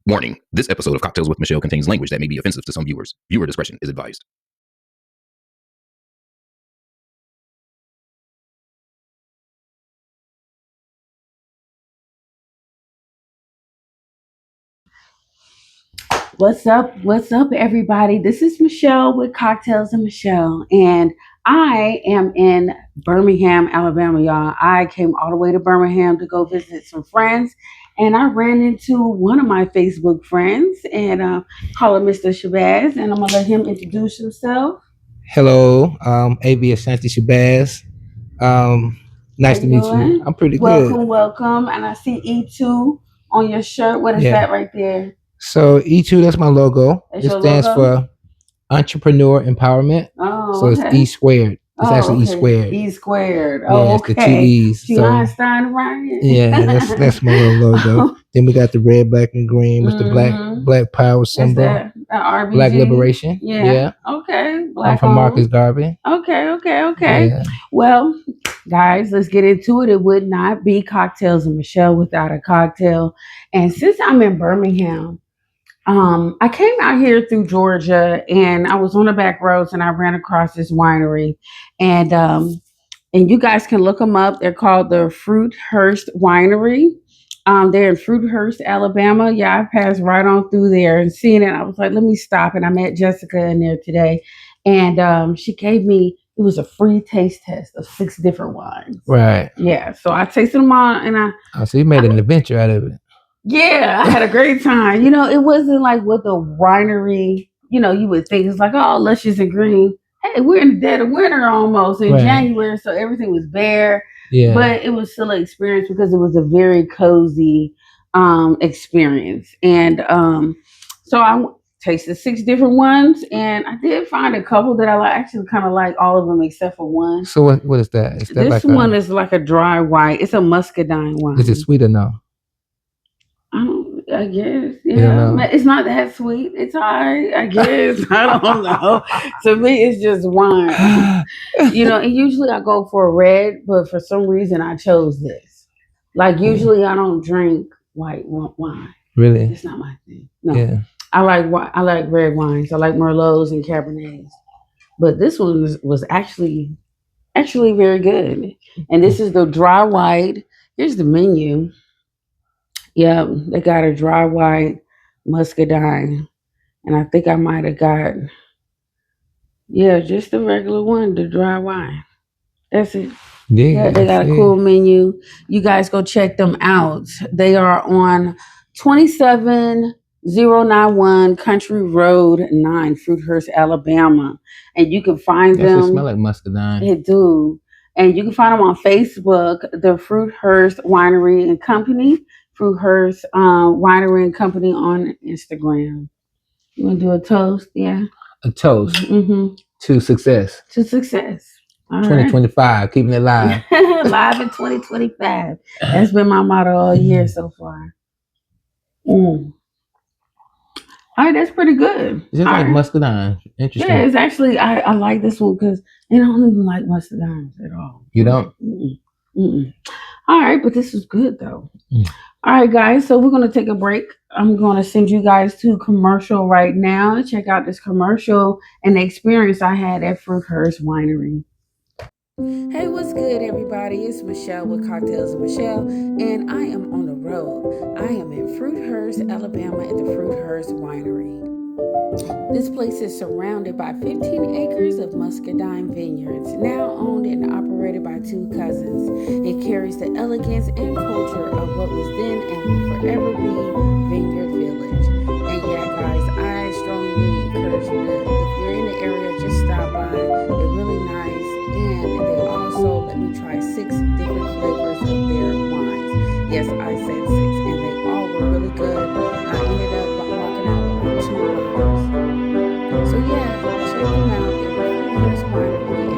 Warning, this episode of Cocktails with Michelle contains language that may be offensive to some viewers. Viewer discretion is advised. What's up, everybody? This is Michelle with Cocktails and Michelle, and I am in Birmingham, Alabama, y'all. I came all the way to Birmingham to go visit some friends, and I ran into one of my Facebook friends, and call him Mr. Shabazz, and I'm gonna let him introduce himself. Hello, Avee-Ashanti Shabazz. Nice How to you meet doing? you. I'm pretty Welcome, good. welcome. And I see E2 on your shirt. What is Yeah. that right there? So E2, that's my logo. That's It your stands logo? for Entrepreneur Empowerment. Oh, So it's okay. E squared. It's actually E okay. squared. E squared. Yeah, Oh, it's the two okay. E's. G. So Einstein around here. yeah, that's my little logo. Then we got the red, black, and green with the black power That's symbol. that. RBG. Black liberation. Yeah. Okay. Black I'm from on. Marcus Garvey. Okay. Yeah. Well, guys, let's get into it. It would not be Cocktails and Michelle without a cocktail. And since I'm in Birmingham, I came out here through Georgia, and I was on the back roads, and I ran across this winery, and you guys can look them up. They're called the Fruithurst Winery. They're in Fruithurst, Alabama. Yeah, I passed right on through there and seeing it. I was like, let me stop. And I met Jessica in there today, and she gave me, it was a free taste test of 6 different wines. Right. Yeah, so I tasted them all, and so you made an adventure out of it. yeah, I had a great time. You know, it wasn't like what the winery, you would think. It's like, oh, luscious and green. Hey, we're in the dead of winter almost in January, so everything was bare. Yeah. But it was still an experience because it was a very cozy experience. And so I tasted 6 different ones, and I did find a couple that I actually kind of like all of them except for one. So what is that? Is that this one is like a dry white. It's a muscadine wine. Is it sweet or no? I guess, it's not that sweet. It's all right, I guess. I don't know. To me, it's just wine. And usually I go for a red, but for some reason I chose this. Like usually I don't drink white wine. Really? It's not my thing. No. Yeah. I like red wines. I like Merlots and Cabernets. But this one was actually very good. And this is the dry white. Here's the menu. Yeah, they got a dry white muscadine. And I think I might have got, just the regular one, the dry wine. That's it. Yeah, they got a cool menu. You guys go check them out. They are on 27091 Country Road 9, Fruithurst, Alabama. And you can find them. It smell like muscadine. It do. And you can find them on Facebook, the Fruithurst Winery and Company. Fruithurst Winery and Company on Instagram. You want to do a toast? Yeah. A toast to success. To success. All 2025, right. Keeping it live. Live in 2025. That's been my motto all year so far. All right, that's pretty good. It's just like muscadine. Interesting. Yeah, it's actually, I like this one because I don't even like muscadines at all. You don't? All right, but this is good though. All right, guys, so we're going to take a break. I'm going to send you guys to a commercial right now. Check out this commercial and the experience I had at Fruithurst Winery. Hey, what's good, everybody? It's Michelle with Cocktails and Michelle, and I am on the road. I am in Fruithurst, Alabama at the Fruithurst Winery. This place is surrounded by 15 acres of muscadine vineyards, now owned and operated by 2 cousins. It carries the elegance and culture of what was then and will forever be Vineyard Village. And yeah, guys, I strongly encourage you to, if you're in the area, just stop by. They're really nice, and they also let me try 6 different flavors of their wines. Yes, I said 6, and they all were really good. I ended up walking out with 2 bottles. So yeah, check them out. They're Fruithurst Winery in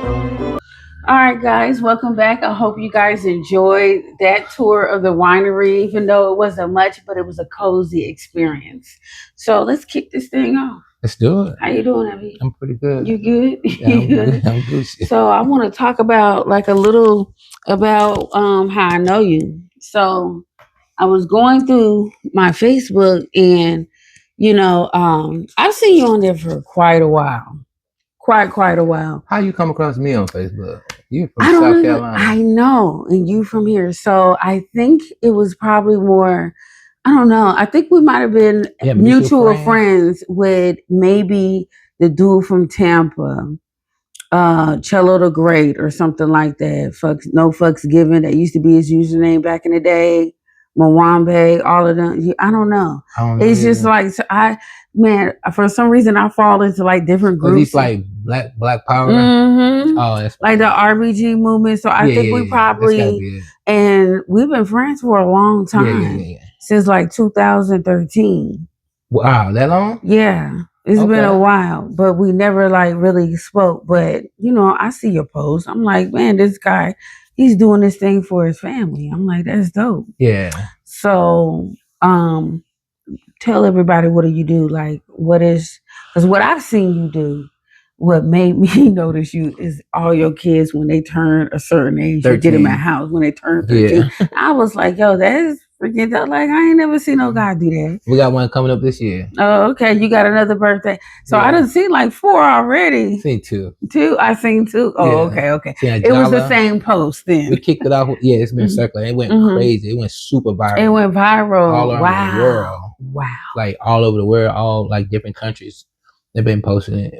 Fruithurst. All right, guys, welcome back. I hope you guys enjoyed that tour of the winery, even though it wasn't much, but it was a cozy experience. So let's kick this thing off. Let's do it. How you doing, Avee? I'm pretty good. You good? Yeah, I'm good. I'm good. So I want to talk about like a little about how I know you. So I was going through my Facebook and, I've seen you on there for quite a while. Quite a while. How you come across me on Facebook? You from I don't South even, Carolina. I know, and you from here. So I think it was probably more, I don't know. I think we might have been mutual friends with maybe the dude from Tampa, Cello the Great or something like that. No fucks given. That used to be his username back in the day. Mwambe, all of them. I don't know. It's just like for some reason I fall into like different groups. He's like Black Power. Mm-hmm. Oh, that's like the RBG movement. So I think we probably and we've been friends for a long time. Since like 2013. Wow, that long? Yeah. It's been a while, but we never like really spoke. But I see your post. I'm like, man, this guy, he's doing this thing for his family. I'm like, that's dope. Yeah. So, tell everybody, what do you do? Like, because what I've seen you do, what made me notice you is all your kids when they turn a certain age, 13. You get them a house when they turn 13. Yeah. I was like, yo, that's freaking dope. Like, I ain't never seen no guy do that. We got one coming up this year. Oh, okay. You got another birthday. So I done seen like 4 already. Seen 2. 2? I seen 2. Oh, yeah. Okay. It was the same post then. We kicked it off. Yeah, it's been circling. It went crazy. It went super viral. It went viral. All around the world. Wow. Like all over the world, all like different countries. They've been posting it.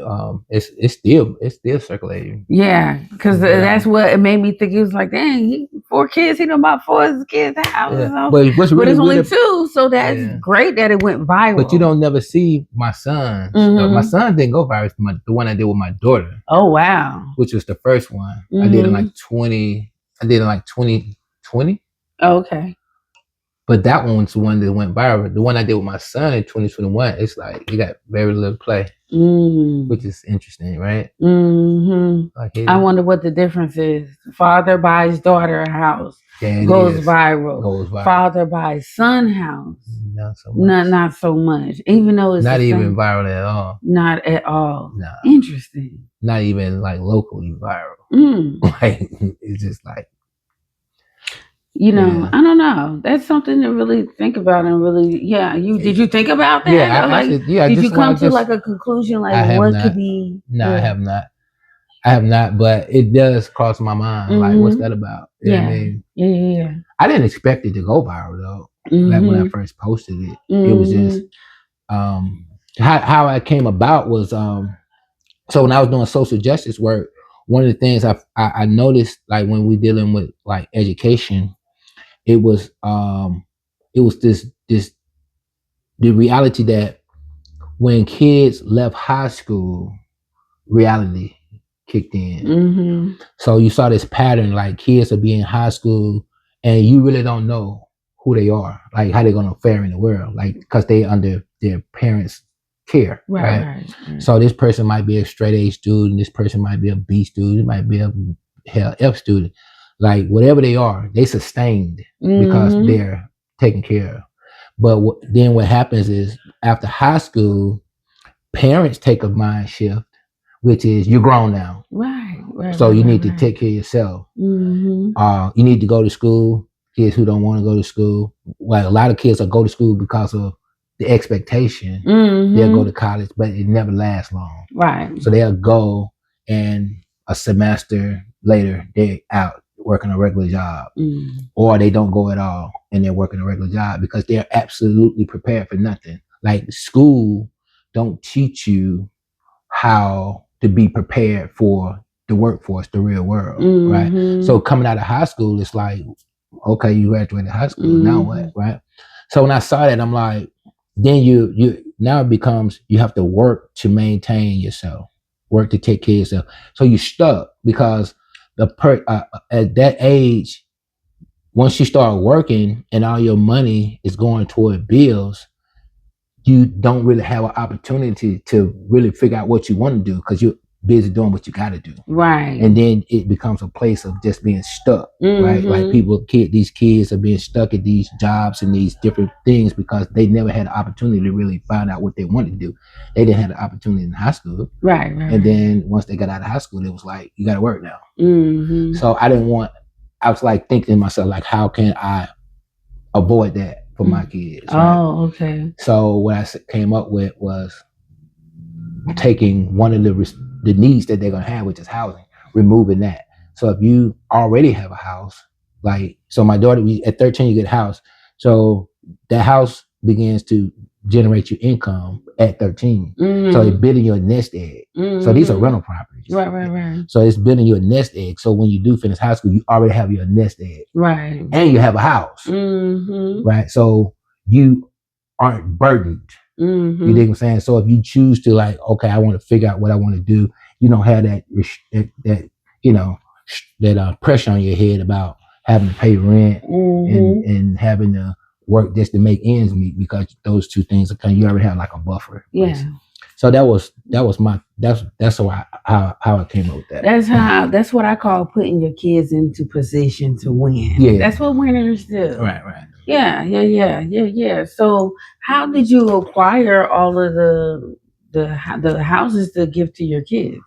It's still circulating. Yeah, because that's what it made me think. It was like, dang, 4 kids. He done about 4 of his kids' house. Yeah. But it's only 2, so that's great that it went viral. But you don't never see my son. My son didn't go viral. The one I did with my daughter. Oh wow! Which was the first one. I did in like 2020. Oh, okay. But that one's the one that went viral. The one I did with my son in 2021, it's like it got very little play, which is interesting, right? Like I wonder what the difference is. Father buys daughter a house, goes viral. Father buys son house, not so much. Not so much. Even though it's not even viral at all. Not at all. No. Interesting. Not even like locally viral. Like it's just like. I don't know. That's something to really think about and really, did you think about that? Yeah, did you come to like a conclusion, like what could be? No, I have not. But it does cross my mind. Like, what's that about? You know what I mean? Yeah. I didn't expect it to go viral though. Like when I first posted it, it was just how I came about was so when I was doing social justice work, one of the things I noticed, like when we dealing with like education. It was the reality that when kids left high school, reality kicked in. So you saw this pattern, like kids are being in high school and you really don't know who they are, like how they're gonna fare in the world, like because they under their parents' care, right? So this person might be a straight A student, this person might be a B student, it might be a F student. Like whatever they are, they sustained because they're taken care of. But then what happens is after high school, parents take a mind shift, which is you're grown now. Right. So you need to take care of yourself. You need to go to school. Kids who don't want to go to school. Well, a lot of kids will go to school because of the expectation. They'll go to college, but it never lasts long. Right. So they'll go and a semester later, they're out working a regular job, or they don't go at all and they're working a regular job because they're absolutely prepared for nothing. Like school don't teach you how to be prepared for the workforce, the real world, right? So coming out of high school, it's like, okay, you graduated high school, now what, right? So when I saw that, I'm like, then you now it becomes you have to work to maintain yourself, work to take care of yourself. So you're stuck because at that age, once you start working and all your money is going toward bills, you don't really have an opportunity to really figure out what you want to do because you're busy doing what you got to do. Right. And then it becomes a place of just being stuck, right? Like these kids are being stuck at these jobs and these different things because they never had the opportunity to really find out what they wanted to do. They didn't have the opportunity in high school. Right. And then once they got out of high school, it was like, you got to work now. So I was like thinking to myself, like, how can I avoid that for my kids. Right? Oh, okay. So what I came up with was taking one of the needs that they're gonna have, which is housing, removing that. So if you already have a house, like so, my daughter, at 13 you get a house, so that house begins to generate you income at 13. So it's building your nest egg. So these are rental properties. Right. So it's building your nest egg. So when you do finish high school, you already have your nest egg. Right. And you have a house. Right. So you aren't burdened. You dig what I'm saying? So if you choose to like, okay, I want to figure out what I want to do, you don't have that pressure on your head about having to pay rent and having to work just to make ends meet, because those two things are kind of, you already have like a buffer. Yeah. So that's how I came up with that. That's what I call putting your kids into position to win. Yeah. That's what winners do. Right. Yeah. So how did you acquire all of the houses to give to your kids?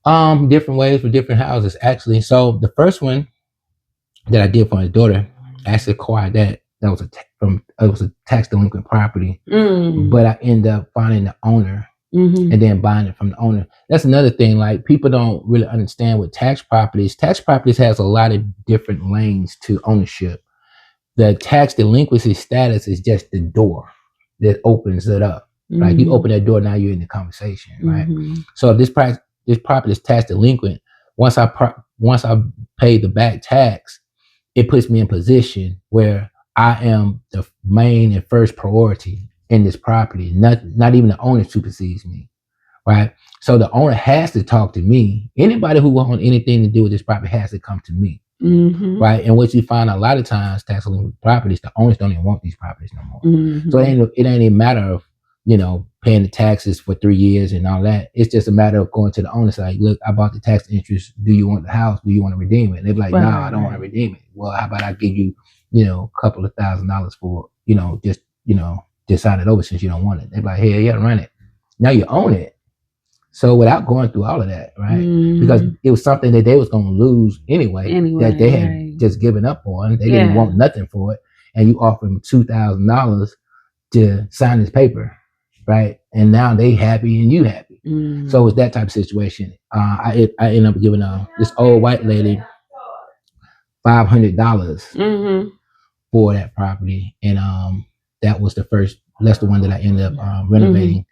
Different ways with different houses, actually. So the first one that I did for my daughter, I actually acquired that. That was it was a tax delinquent property, but I ended up finding the owner and then buying it from the owner. That's another thing. Like, people don't really understand with tax properties. Tax properties has a lot of different lanes to ownership. The tax delinquency status is just the door that opens it up. Like, you open that door, now you're in the conversation, right? So if this property is tax delinquent, once I pay the back tax, it puts me in position where I am the main and first priority in this property. Not even the owner supersedes me, right? So the owner has to talk to me. Anybody who wants anything to do with this property has to come to me, right? And what you find a lot of times, tax delinquent properties, the owners don't even want these properties no more. So it ain't even a matter of paying the taxes for 3 years and all that. It's just a matter of going to the owner, like, look, I bought the tax interest. Do you want the house? Do you want to redeem it? And they're like, no, I don't want to redeem it. Well, how about I give you, a couple of $1,000 for, just sign it over since you don't want it. They're like, hey, yeah, run it. Now you own it. So without going through all of that, right? Because it was something that they was going to lose anyway that they had just given up on. They didn't want nothing for it. And you offer them $2,000 to sign this paper. Right, and now they happy and you happy. So it's that type of situation. I ended up giving this old white lady $500 for that property, and that was that's the one that I ended up renovating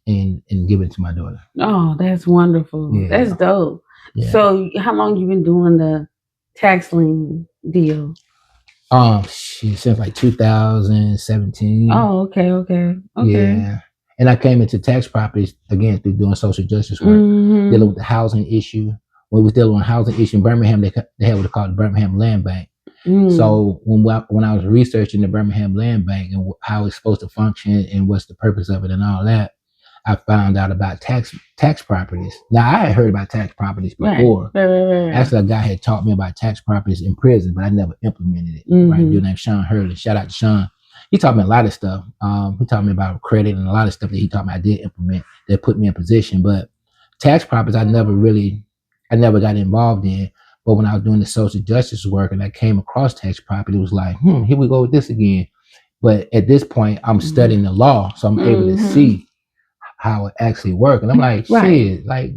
and giving to my daughter. Oh, that's wonderful. Yeah. That's dope. Yeah. So how long you been doing the tax lien deal? Since like 2017. Oh, okay. Yeah. And I came into tax properties again through doing social justice work, dealing with the housing issue. When we was dealing with housing issue in Birmingham, they had what they called the Birmingham Land Bank. So when I was researching the Birmingham Land Bank and how it's supposed to function and what's the purpose of it and all that, I found out about tax properties. Now, I had heard about tax properties before. Right. Actually, a guy had taught me about tax properties in prison, but I never implemented it. Right, dude named Sean Hurley. Shout out to Sean. He taught me a lot of stuff. He taught me about credit and a lot of stuff that he taught me I did implement that put me in position. But tax properties, I never got involved in. But when I was doing the social justice work and I came across tax property, it was like, here we go with this again. But at this point, I'm studying the law, so I'm able to see how it actually works. And I'm like, shit, like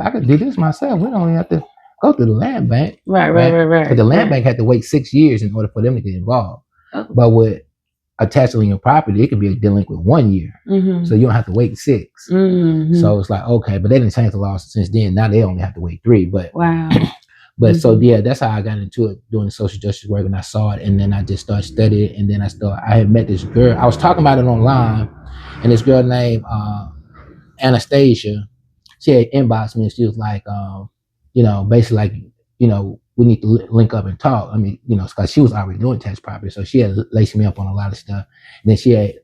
I could do this myself. We don't even have to go through the land bank. Right. But the land bank had to wait 6 years in order for them to get involved. Oh. But with attaching your property, it can be a delinquent 1 year. So you don't have to wait 6. So it's like, okay, but they didn't change the law since then. Now they only have to wait 3. But wow. But so yeah, that's how I got into it, doing the social justice work, and I saw it, and then I just started studying it, and then I had met this girl. I was talking about it online, and this girl named Anastasia, she had inboxed me, and she was like, basically like, we need to link up and talk. I mean, because she was already doing tax property, so she had laced me up on a lot of stuff. And then she had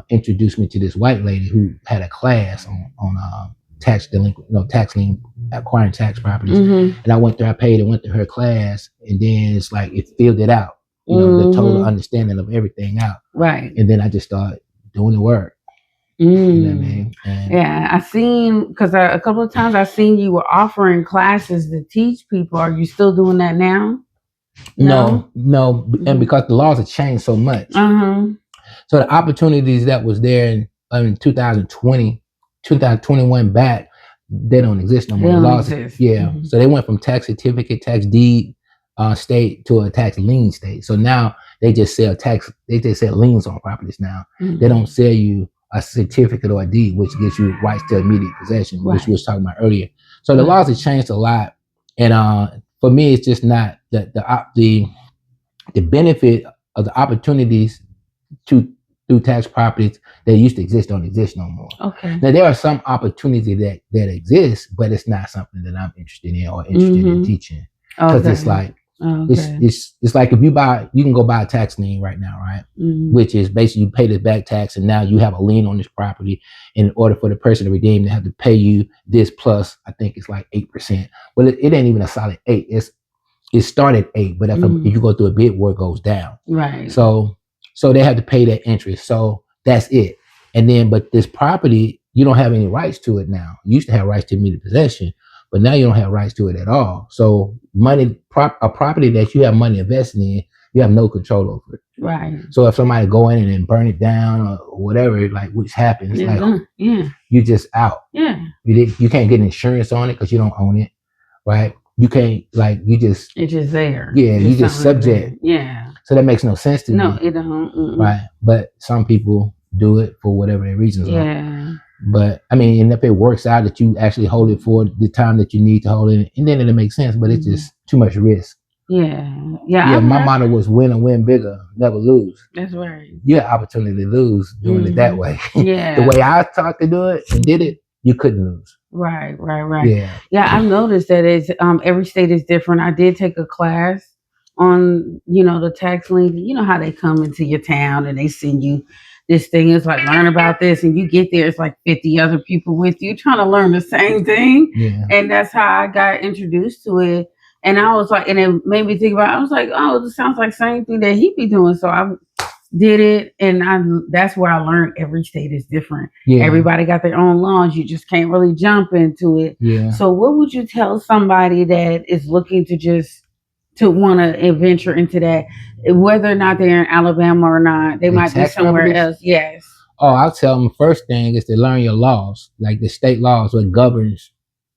introduced me to this white lady who had a class on tax delinquent, tax lien, acquiring tax properties. And I went paid and went to her class, and then it's like it filled it out, the total understanding of everything out. Right. And then I just started doing the work. You know what I mean? Yeah, I seen, because a couple of times I seen you were offering classes to teach people. Are you still doing that now? No. And because the laws have changed so much. So the opportunities that was there in 2020, 2021 back, they don't exist no more. They The don't laws, exist. So they went from tax certificate, tax deed state to a tax lien state. So now they just sell liens on properties now. They don't sell you a certificate or a deed, which gives you rights to immediate possession, which we was talking about earlier. So the laws have changed a lot. And for me, it's just not the benefit of the opportunities through tax properties that used to exist don't exist no more. Okay. Now there are some opportunities that exist, but it's not something that I'm interested in or interested in teaching. Because it's like it's like if you can go buy a tax lien right now, right? Which is basically you pay the back tax and now you have a lien on this property. In order for the person to redeem, they have to pay you this plus I think it's like 8%. Well, it ain't even a solid 8. It started 8, but if you go through a bid war, it goes down. Right. So they have to pay that interest. So that's it. And then, but this property, you don't have any rights to it now. You used to have rights to immediate possession, but now you don't have rights to it at all. So a property that you have money invested in, you have no control over it. Right. So if somebody go in and then burn it down or whatever, like which happens, you just out. Yeah. You can't get insurance on it because you don't own it, right? You can't it's just there. Yeah, you just subject. Yeah. So that makes no sense to me. No, it don't. Right. But some people do it for whatever their reasons are. Yeah. But I mean, and if it works out that you actually hold it for the time that you need to hold it, and then it'll make sense, but it's just too much risk. Yeah. Yeah. My motto was win and win bigger, never lose. That's right. You had opportunity to lose doing it that way. Yeah. The way I taught to do it and did it, you couldn't lose. Right. Yeah. I've noticed that it's every state is different. I did take a class on the tax lien. You know how they come into your town and they send you this thing. It's like learn about this, and you get there, it's like 50 other people with you trying to learn the same thing. Yeah. And that's how I got introduced to it. And I was like, and it made me think about it. I was like, oh, this sounds like the same thing that he be doing. So I did it, and that's where I learned every state is different. Yeah. Everybody got their own laws. You just can't really jump into it. Yeah. So what would you tell somebody that is looking to want to venture into that, whether or not they're in Alabama or not? They might be somewhere else. Yes. Oh, I'll tell them first thing is to learn your laws, like the state laws, what governs.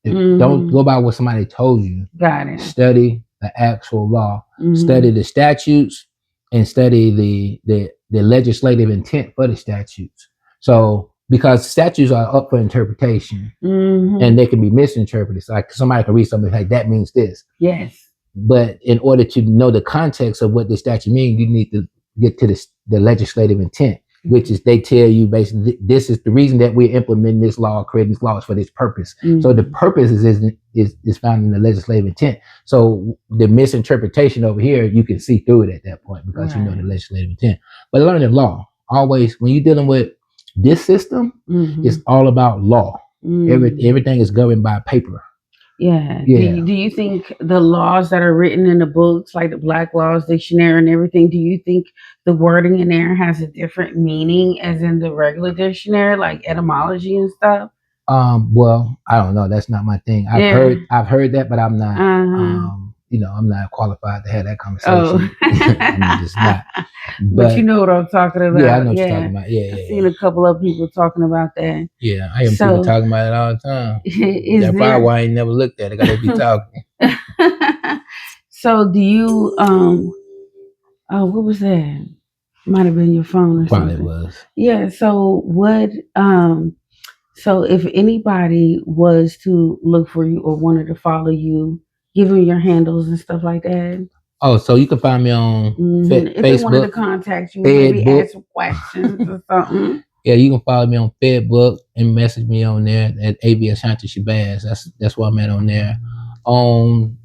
Don't go by what somebody told you. Got it. Study the actual law. Study the statutes and study the legislative intent for the statutes. So because statutes are up for interpretation and they can be misinterpreted. So like somebody can read something like that means this. Yes. But in order to know the context of what the statute means, you need to get to the legislative intent, which is they tell you basically this is the reason that we're implementing this law, creating this law is for this purpose. So the purpose is found in the legislative intent. So the misinterpretation over here, you can see through it at that point because you know the legislative intent. But learning law, always when you're dealing with this system, it's all about law. Everything is governed by paper. Yeah. Do you think the laws that are written in the books, like the Black Laws Dictionary and everything, do you think the wording in there has a different meaning as in the regular dictionary, like etymology and stuff? Well, I don't know. That's not my thing. I've heard that, but I'm not. I'm not qualified to have that conversation. I'm just not. But you know what I'm talking about. Yeah, I know what you're talking about. Yeah. I've seen a couple of people talking about that. Yeah, I hear people talking about it all the time. That's probably why I ain't never looked at it. I gotta be talking. So do you what was that? Might have been your phone or probably something. Was. Yeah, so what so if anybody was to look for you or wanted to follow you, give them your handles and stuff like that. Oh, so you can find me on Facebook. If they wanted to contact you, maybe ask some questions or something. Yeah, you can follow me on Facebook and message me on there at Avee-Ashanti Shabazz. That's where I'm at on there. On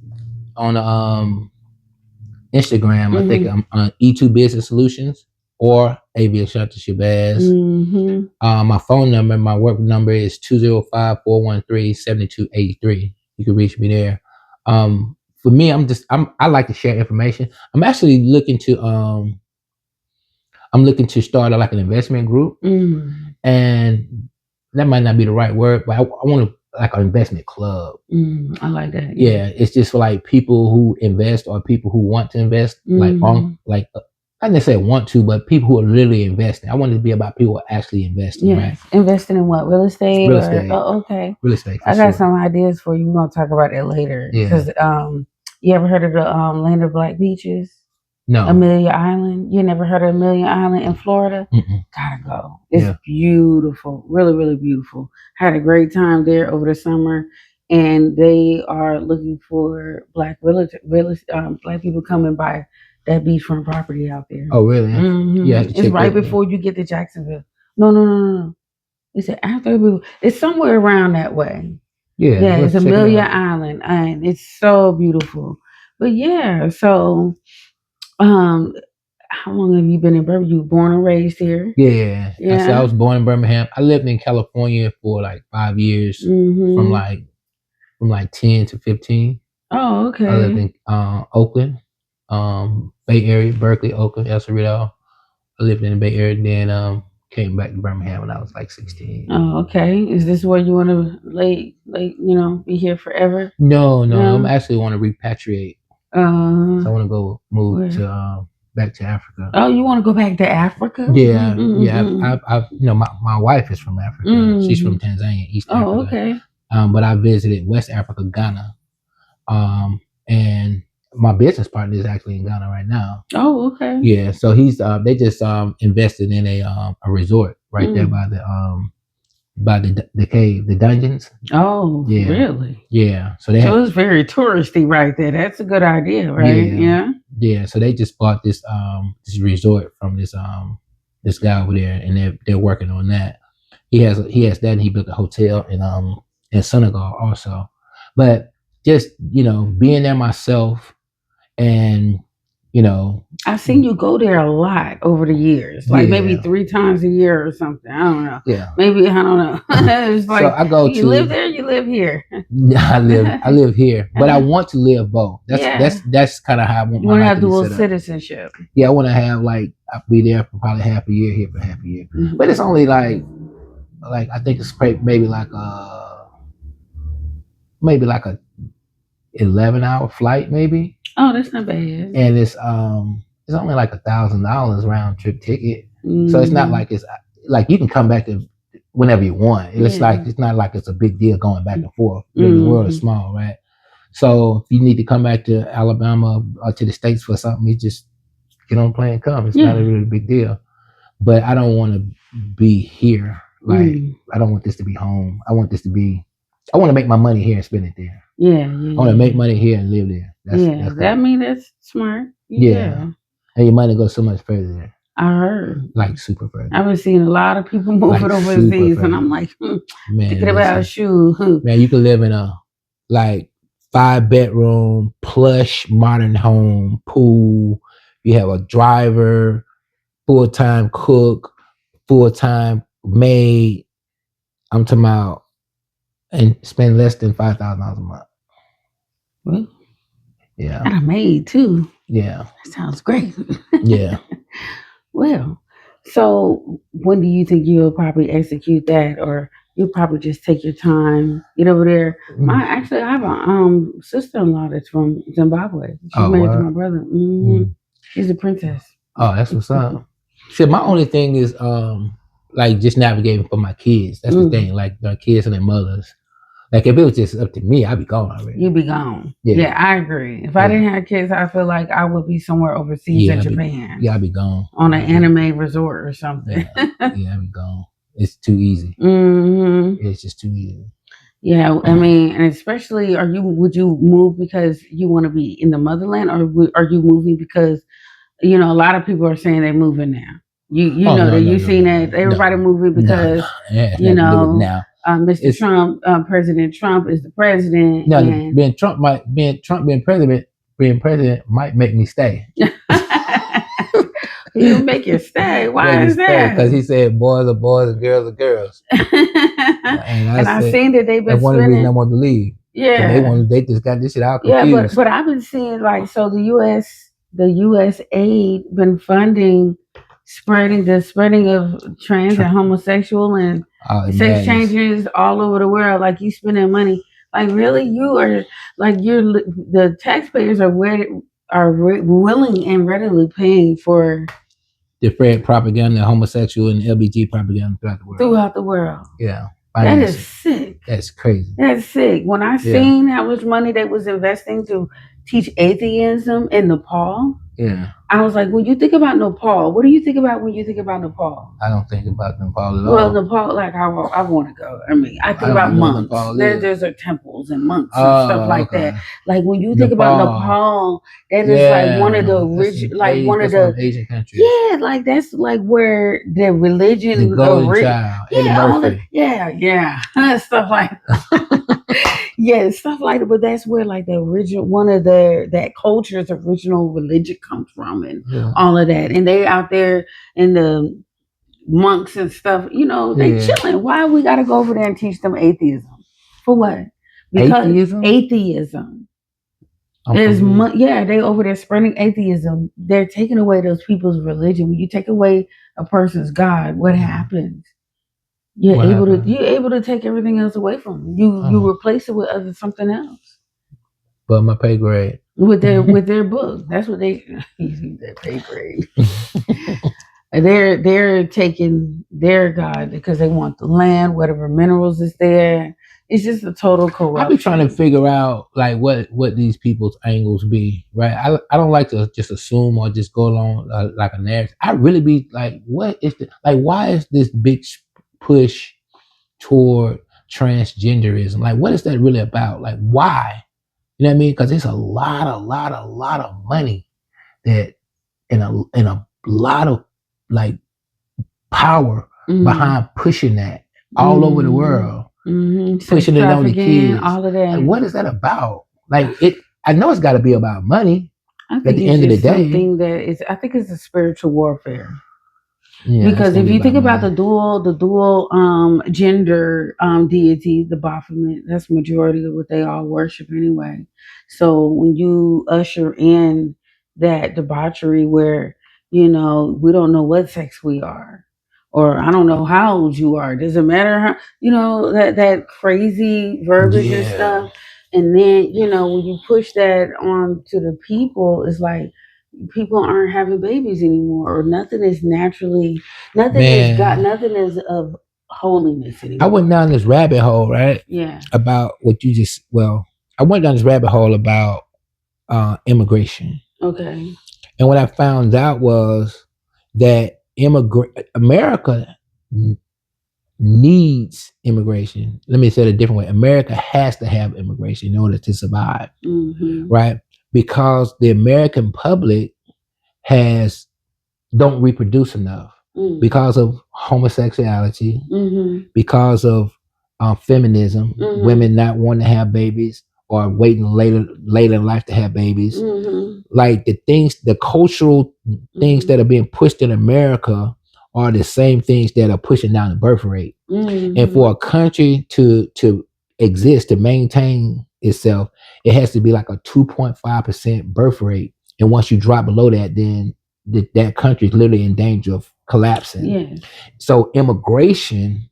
Instagram, I think I'm on E2 Business Solutions or Avee-Ashanti Shabazz. My phone number, my work number is 205-413-7283. You can reach me there. For me, I like to share information. I'm actually looking to start like an investment group, and that might not be the right word, but I want to like an investment club. I like that. Yeah, it's just for like people who invest or people who want to invest, like on like I didn't say want to, but people who are really investing. I wanted to be about people who are actually investing, right? Investing in what? Real estate? Real estate. Oh, okay. Real estate. I got some ideas for you. We're gonna talk about that later. Yeah. Because you ever heard of the Land of Black Beaches? No. Amelia Island. You never heard of Amelia Island in Florida? Gotta go. It's beautiful. Really, really beautiful. Had a great time there over the summer. And they are looking for black black people coming by that beachfront property out there. Oh, really? Yeah, it's right before you get to Jacksonville. No. It's after. It's somewhere around that way. Yeah, it's Amelia Island, and it's so beautiful. But yeah, so how long have you been in Birmingham? You were born and raised here? Yeah. I was born in Birmingham. I lived in California for like 5 years, from like 10 to 15. Oh, okay. I lived in Oakland, Bay Area, Berkeley, Oakland, El Cerrito. I lived in the Bay Area, then came back to Birmingham when I was like 16. Oh, okay. Is this where you want to be here forever? No. I actually want to repatriate. So I want to go move to back to Africa. Oh, you want to go back to Africa? Yeah. I've my wife is from Africa. She's from Tanzania, East Africa. Oh, okay. But I visited West Africa, Ghana, and my business partner is actually in Ghana right now. Oh, okay. Yeah, so he's they just invested in a resort right there by the cave, the dungeons. Oh, yeah. Really? Yeah. So it's very touristy right there. That's a good idea, right? Yeah. So they just bought this resort from this guy over there, and they're working on that. He has that, and he built a hotel in Senegal also. But just being there myself. And I've seen you go there a lot over the years, like maybe 3 times a year or something. I don't know. Yeah, maybe I don't know. It's like, so I go you live there, you live here. Yeah, I live here, but I want to live both. That's kind of how I want. You want to have dual citizenship. Yeah, I want to have I'll be there for probably half a year, here for half a year. But it's only like I think it's maybe like a 11-hour flight, maybe. Oh, that's not bad. And it's only like $1,000 round trip ticket, so it's not like it's like you can come back to whenever you want. It's it's not like it's a big deal going back and forth. The world is small, right? So if you need to come back to Alabama or to the States for something, you just get on a plane and come. It's not a really big deal. But I don't want to be here. I don't want this to be home. I want to make my money here and spend it there. I want to make money here and live there. That's smart. Yeah. And your money goes so much further there. I heard. Like super further. I've been seeing a lot of people moving overseas, and I'm like, thinking about a shoe. Man, you can live in a 5-bedroom, plush, modern home, pool. You have a driver, full-time cook, full-time maid. I'm talking about, and spend less than $5,000 a month. Well, yeah. And a maid too. Yeah. That sounds great. Yeah. Well, so when do you think you'll probably execute that, or you'll probably just take your time, get over there? I have a sister-in-law that's from Zimbabwe. She's married to my brother. She's a princess. Oh, that's what's up. See, my only thing is just navigating for my kids. That's the thing. Like their kids and their mothers. Like if it was just up to me, I'd be gone already. You'd be gone. Yeah, I agree. If I didn't have kids, I feel like I would be somewhere overseas in Japan. I'd be gone. On an anime resort or something. I'd be gone. It's too easy. It's just too easy. Yeah, I mean, and especially, would you move because you want to be in the motherland, or are you moving because, a lot of people are saying they're moving now. You've seen that everybody moving because, Mr. Trump, President Trump is the president. No, being president might make me stay. He'll make you stay. Why is that? Because he said boys are boys and girls are girls. and I seen that they've been. That's one of the reasons I want to leave. Yeah, they just got this shit out confused. Yeah, but I've been seeing the U.S. aid been funding spreading of trans and homosexual and sex changes all over the world. Like you spending money. Like really, you are like the taxpayers are willing and readily paying for the spread propaganda, homosexual and LGBT propaganda throughout the world. Yeah. That is sick. That's crazy. That's sick. When I seen how much money they was investing to teach atheism in Nepal, I was like, when you think about Nepal, what do you think about when you think about Nepal? I don't think about Nepal at all. Well, Nepal, like I want to go. I mean, I think about monks. There's temples and monks and stuff like that. Like when you think about Nepal, that is like one of the rich, like one of the Asian countries. Yeah, like that's like where the religion, the golden child, stuff like. Yeah, stuff like that, but that's where like the original that culture's original religion comes from and all of that. And they out there in the monks and stuff, they chilling. Why we gotta go over there and teach them atheism? For what? Because atheism. They over there spreading atheism. They're taking away those people's religion. When you take away a person's God, what happens? You're able to take everything else away from them. You replace it with something else. But my pay grade. With their book. That's what they their pay grade. They're taking their God because they want the land, whatever minerals is there. It's just a total corruption. I be trying to figure out like what these people's angles be, right? I don't like to just assume or just go along like a narrative. I really be like, what is why is this big push toward transgenderism? Like, what is that really about? Like, why? You know what I mean? Because it's a lot of money that and a lot of like power behind pushing that all over the world, pushing it on the kids. All of that. Like, what is that about? Like, I know it's got to be about money. I think at the end of the day, I think it's a spiritual warfare. Yeah, because if you think about the dual gender deity, the Baphomet, that's majority of what they all worship anyway. So when you usher in that debauchery where, we don't know what sex we are, or I don't know how old you are. Doesn't matter how, that crazy verbiage and stuff. And then, when you push that on to the people, it's like, people aren't having babies anymore, or nothing is of holiness anymore. I went down this rabbit hole, right? Yeah. About what you I went down this rabbit hole about immigration. Okay. And what I found out was that America needs immigration. Let me say it a different way. America has to have immigration in order to survive, right? Because the American public don't reproduce enough because of homosexuality, because of feminism, women not wanting to have babies or waiting later in life to have babies. Like the cultural things that are being pushed in America are the same things that are pushing down the birth rate. And for a country to exist, to maintain itself, it has to be like a 2.5% birth rate. And once you drop below that, then that country is literally in danger of collapsing. Yeah. So immigration,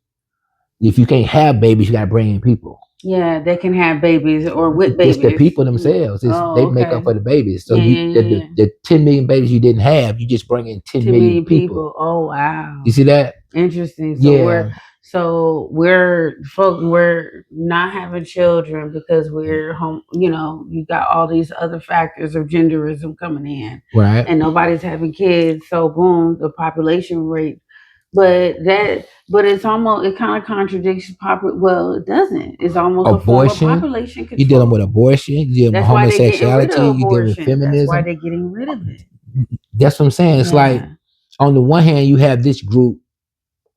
if you can't have babies, you got to bring in people. Yeah, they can have babies or with babies. It's the people themselves. They make up for the babies. So the 10 million babies you didn't have, you just bring in 10 million people. Oh, wow. You see that? Interesting. So we're not having children because we're home. You got all these other factors of genderism coming in, right? And nobody's having kids. So boom, the population rate. But it's almost, it kind of contradicts well, it doesn't. It's almost abortion. A form of population control. You're dealing with abortion. You're dealing with homosexuality. You're dealing with feminism. That's why they're getting rid of it. That's what I'm saying. It's like, on the one hand, you have this group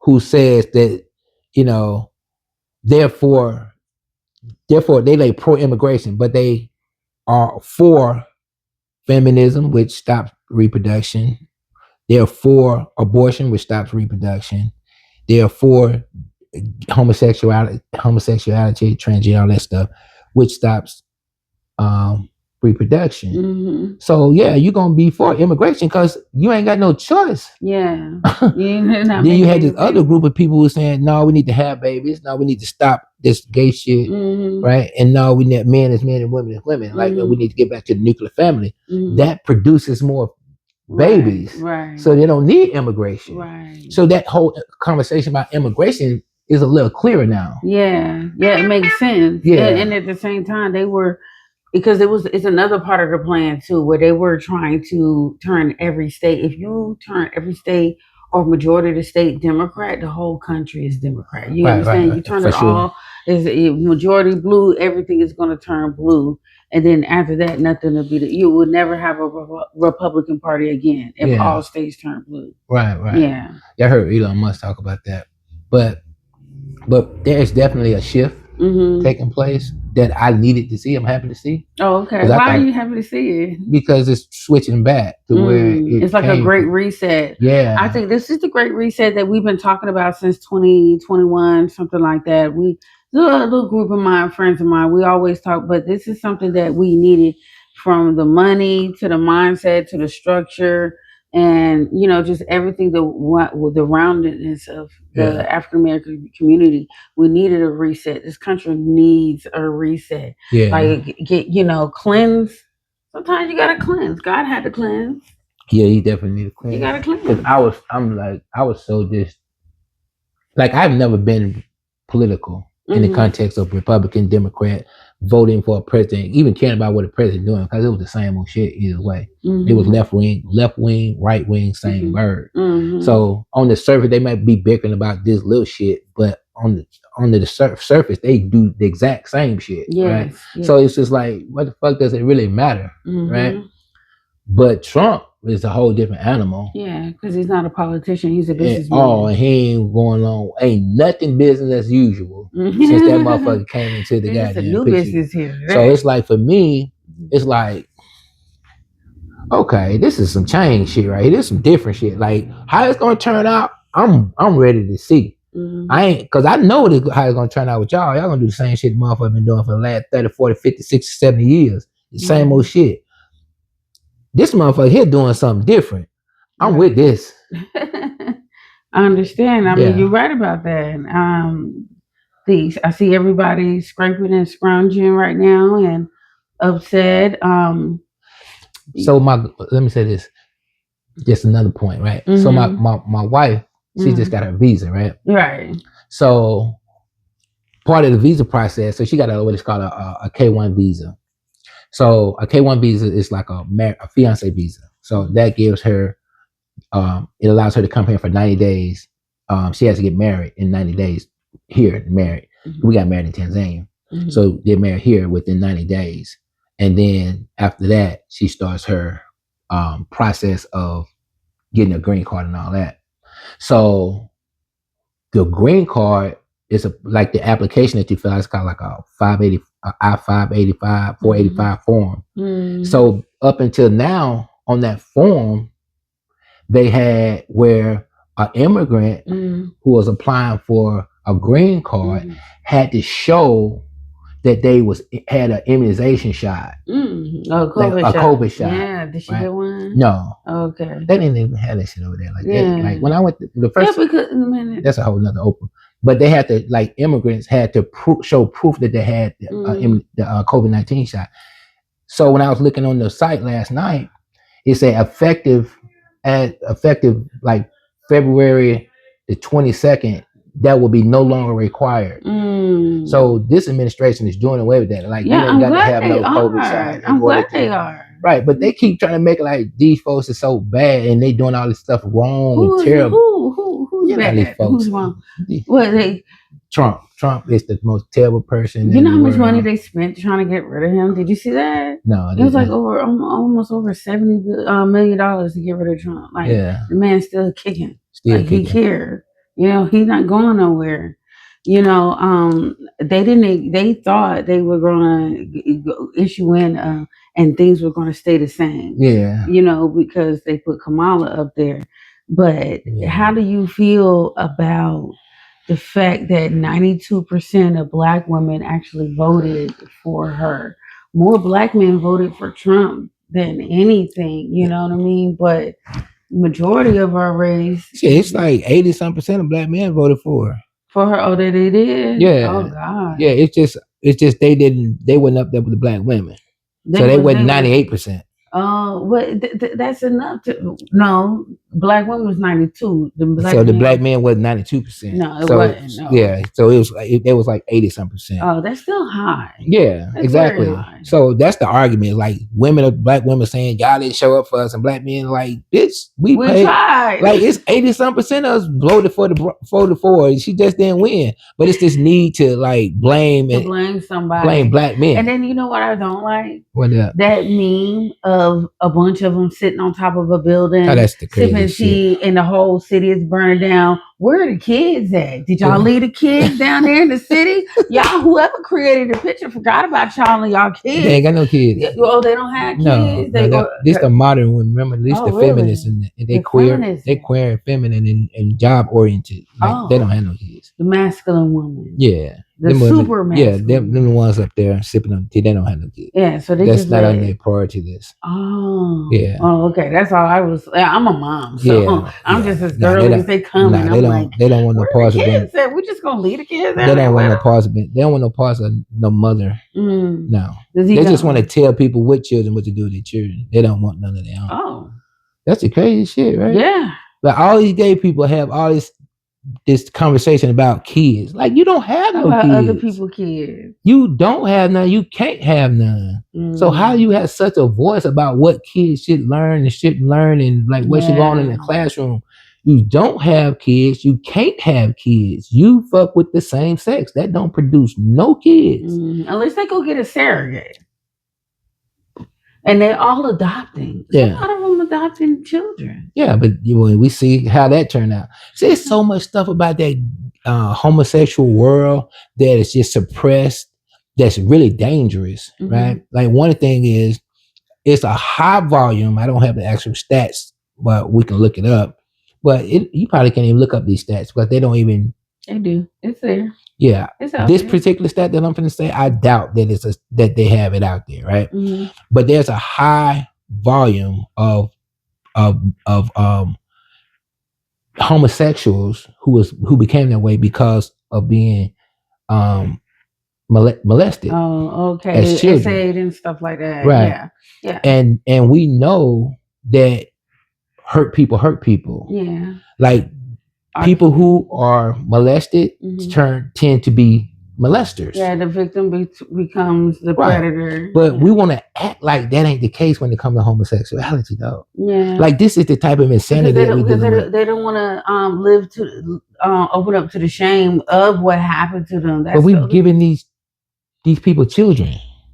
who says that, therefore they like pro-immigration, but they are for feminism, which stops reproduction. They're for abortion, which stops reproduction. They're for homosexuality, transgender, all that stuff, which stops reproduction. Mm-hmm. So yeah, you're gonna be for immigration because you ain't got no choice. Yeah. Then you had this other group of people who saying, no, we need to have babies. No, we need to stop this gay shit. Mm-hmm. Right? And no, we need men as men and women as women. Like we need to get back to the nuclear family. That produces more babies. Right. So they don't need immigration. Right. So that whole conversation about immigration is a little clearer now. Yeah. Yeah, it makes sense. Yeah. And at the same time, they were, because it's another part of the plan too, where they were trying to turn every state. If you turn every state or majority of the state Democrat, the whole country is Democrat. You understand? Right. You turn it all, is majority blue, everything is going to turn blue. And then after that, nothing will be, you would never have a Republican Party again if all states turn blue. Right, right. Yeah. I heard Elon Musk talk about that. But there's definitely a shift taking place that I needed to see. I'm happy to see. Oh, okay. Why are you happy to see it? Because it's switching back to where it's like a great reset. Yeah. I think this is the great reset that we've been talking about since 2021, something like that. A little group of friends of mine, we always talk, but this is something that we needed, from the money to the mindset to the structure, and just everything, the roundedness of the African American community. We needed a reset. This country needs a reset. Yeah. Like get cleanse. Sometimes you gotta cleanse. God had to cleanse. Yeah, you definitely need to cleanse. You gotta cleanse. I was so just like, I've never been political in the context of Republican, Democrat, voting for a president, even caring about what the president doing, because it was the same old shit either way. It was left wing, right wing, same bird. So on the surface, they might be bickering about this little shit, but on the surface, they do the exact same shit. Yes, right? Yes. So it's just like, what the fuck does it really matter, right? But Trump is a whole different animal. Yeah, because he's not a politician; he's a businessman. And he ain't going on, ain't nothing business as usual since that motherfucker came into the goddamn a new picture. Business here. Right? So it's like, for me, it's like, okay, this is some change shit right here. This is some different shit. Like, how it's gonna turn out, I'm ready to see. I ain't, because I know how it's gonna turn out with y'all. Y'all gonna do the same shit the motherfucker been doing for the last 30, 40, 50, 60, 70 years. The same old shit. This motherfucker here doing something different. I'm with this. I understand. I mean, you're right about that. I see everybody scraping and scrounging right now and upset. So let me say this. Just another point, right? So my wife, she just got her visa, right? Right. So part of the visa process, so she got what is called a K-1 visa. So a K-1 visa is like a fiance visa. So that gives her, it allows her to come here for 90 days. She has to get married in 90 days here, married. We got married in Tanzania. So get married here within 90 days. And then after that, she starts her process of getting a green card and all that. So the green card is like the application that you fill out. It's called like a I-585, 485 form. So up until now on that form, they had where an immigrant who was applying for a green card had to show that they had an immunization shot. COVID shot. Yeah, did she get one? No. Okay. They didn't even have that shit over there. Like that. Like when I went the first, that's a whole nother open. But they had to, like, immigrants had to show proof that they had the COVID-19 shot. So when I was looking on the site last night, it said effective like February the 22nd, that will be no longer required. So this administration is doing away with that. Like, you ain't got to have no COVID shot. I'm glad they are. Right, but they keep trying to make it like these folks are so bad and they doing all this stuff wrong and terrible. Who's bad? These folks. Who's wrong? What Trump is the most terrible person. You know how much money they spent trying to get rid of him? Did you see that? No, it was like almost over $70 million to get rid of Trump. Like, the man's still kicking. He here. He's not going nowhere. They thought they were going to issue in and things were going to stay the same. Yeah. Because they put Kamala up there. But how do you feel about the fact that 92% of Black women actually voted for her more black men voted for Trump than anything. You know what I mean? But majority of our race, Yeah, it's like 80% of black men voted for her. For her, oh, that they did. Yeah. Oh God. Yeah, it's just they wasn't up there with the black women, so they went 98%. Oh, but that's enough to no. Black women was 92. The black man was 92%. No, it wasn't. No. Yeah, so it was like 80-some%. Oh, that's still high. Yeah, that's exactly. So that's the argument. Like black women saying y'all didn't show up for us, and black men like, bitch, we paid. Tried. Like it's 80-some% of us voted for her. She just didn't win. But it's this need to like blame somebody, blame black men. And then you know what I don't like? What that meme of a bunch of them sitting on top of a building, that's the crazy shit. And the whole city is burning down. Where are the kids at? Did y'all leave the kids down there in the city? Y'all, whoever created the picture forgot about y'all and y'all kids. They ain't got no kids. Oh, they don't have kids. This the modern women. Remember, at least the feminists and they queer, they queer and feminine and job oriented. Like they don't have no kids. The masculine women. Yeah. The super masculine. Yeah, them the ones up there sipping on tea. They don't have no kids. Yeah, so that's just not on their priority list. Oh. Yeah. Oh, okay. That's all I was. I'm a mom, so I'm just as girly as they come. Nah, they don't want no parts of them. We're just gonna leave the kids. They don't want no parts of it. They don't want no parts of no mother. No. They just want to tell people with children what to do with their children. They don't want none of their own. Oh. That's the crazy shit, right? Yeah. But all these gay people have all this conversation about kids. Like you don't have no kids. Other people's kids. You don't have none. You can't have none. So how do you have such a voice about what kids should learn and shouldn't learn and like what should go on in the classroom? You don't have kids. You can't have kids. You fuck with the same sex. That don't produce no kids. Unless they go get a surrogate. And they're all adopting. Yeah. A lot of them adopting children. Yeah, but we see how that turned out. See, there's so much stuff about that homosexual world that is just suppressed. That's really dangerous, right? Like one thing is, it's a high volume. I don't have the actual stats, but we can look it up. But you probably can't even look up these stats because they don't even. They do. It's there. Yeah, this particular stat that I'm going to say, I doubt that that they have it out there, right? But there's a high volume of homosexuals who became that way because of being molested. Oh, okay. As children and stuff like that, right? Yeah. And we know that hurt people. Yeah, like. People who are molested tend to be molesters. Yeah, the victim becomes the predator. But we want to act like that ain't the case when it comes to homosexuality, though. Yeah, like this is the type of insanity they don't want to live to open up to the shame of what happened to them. But we've given these people children.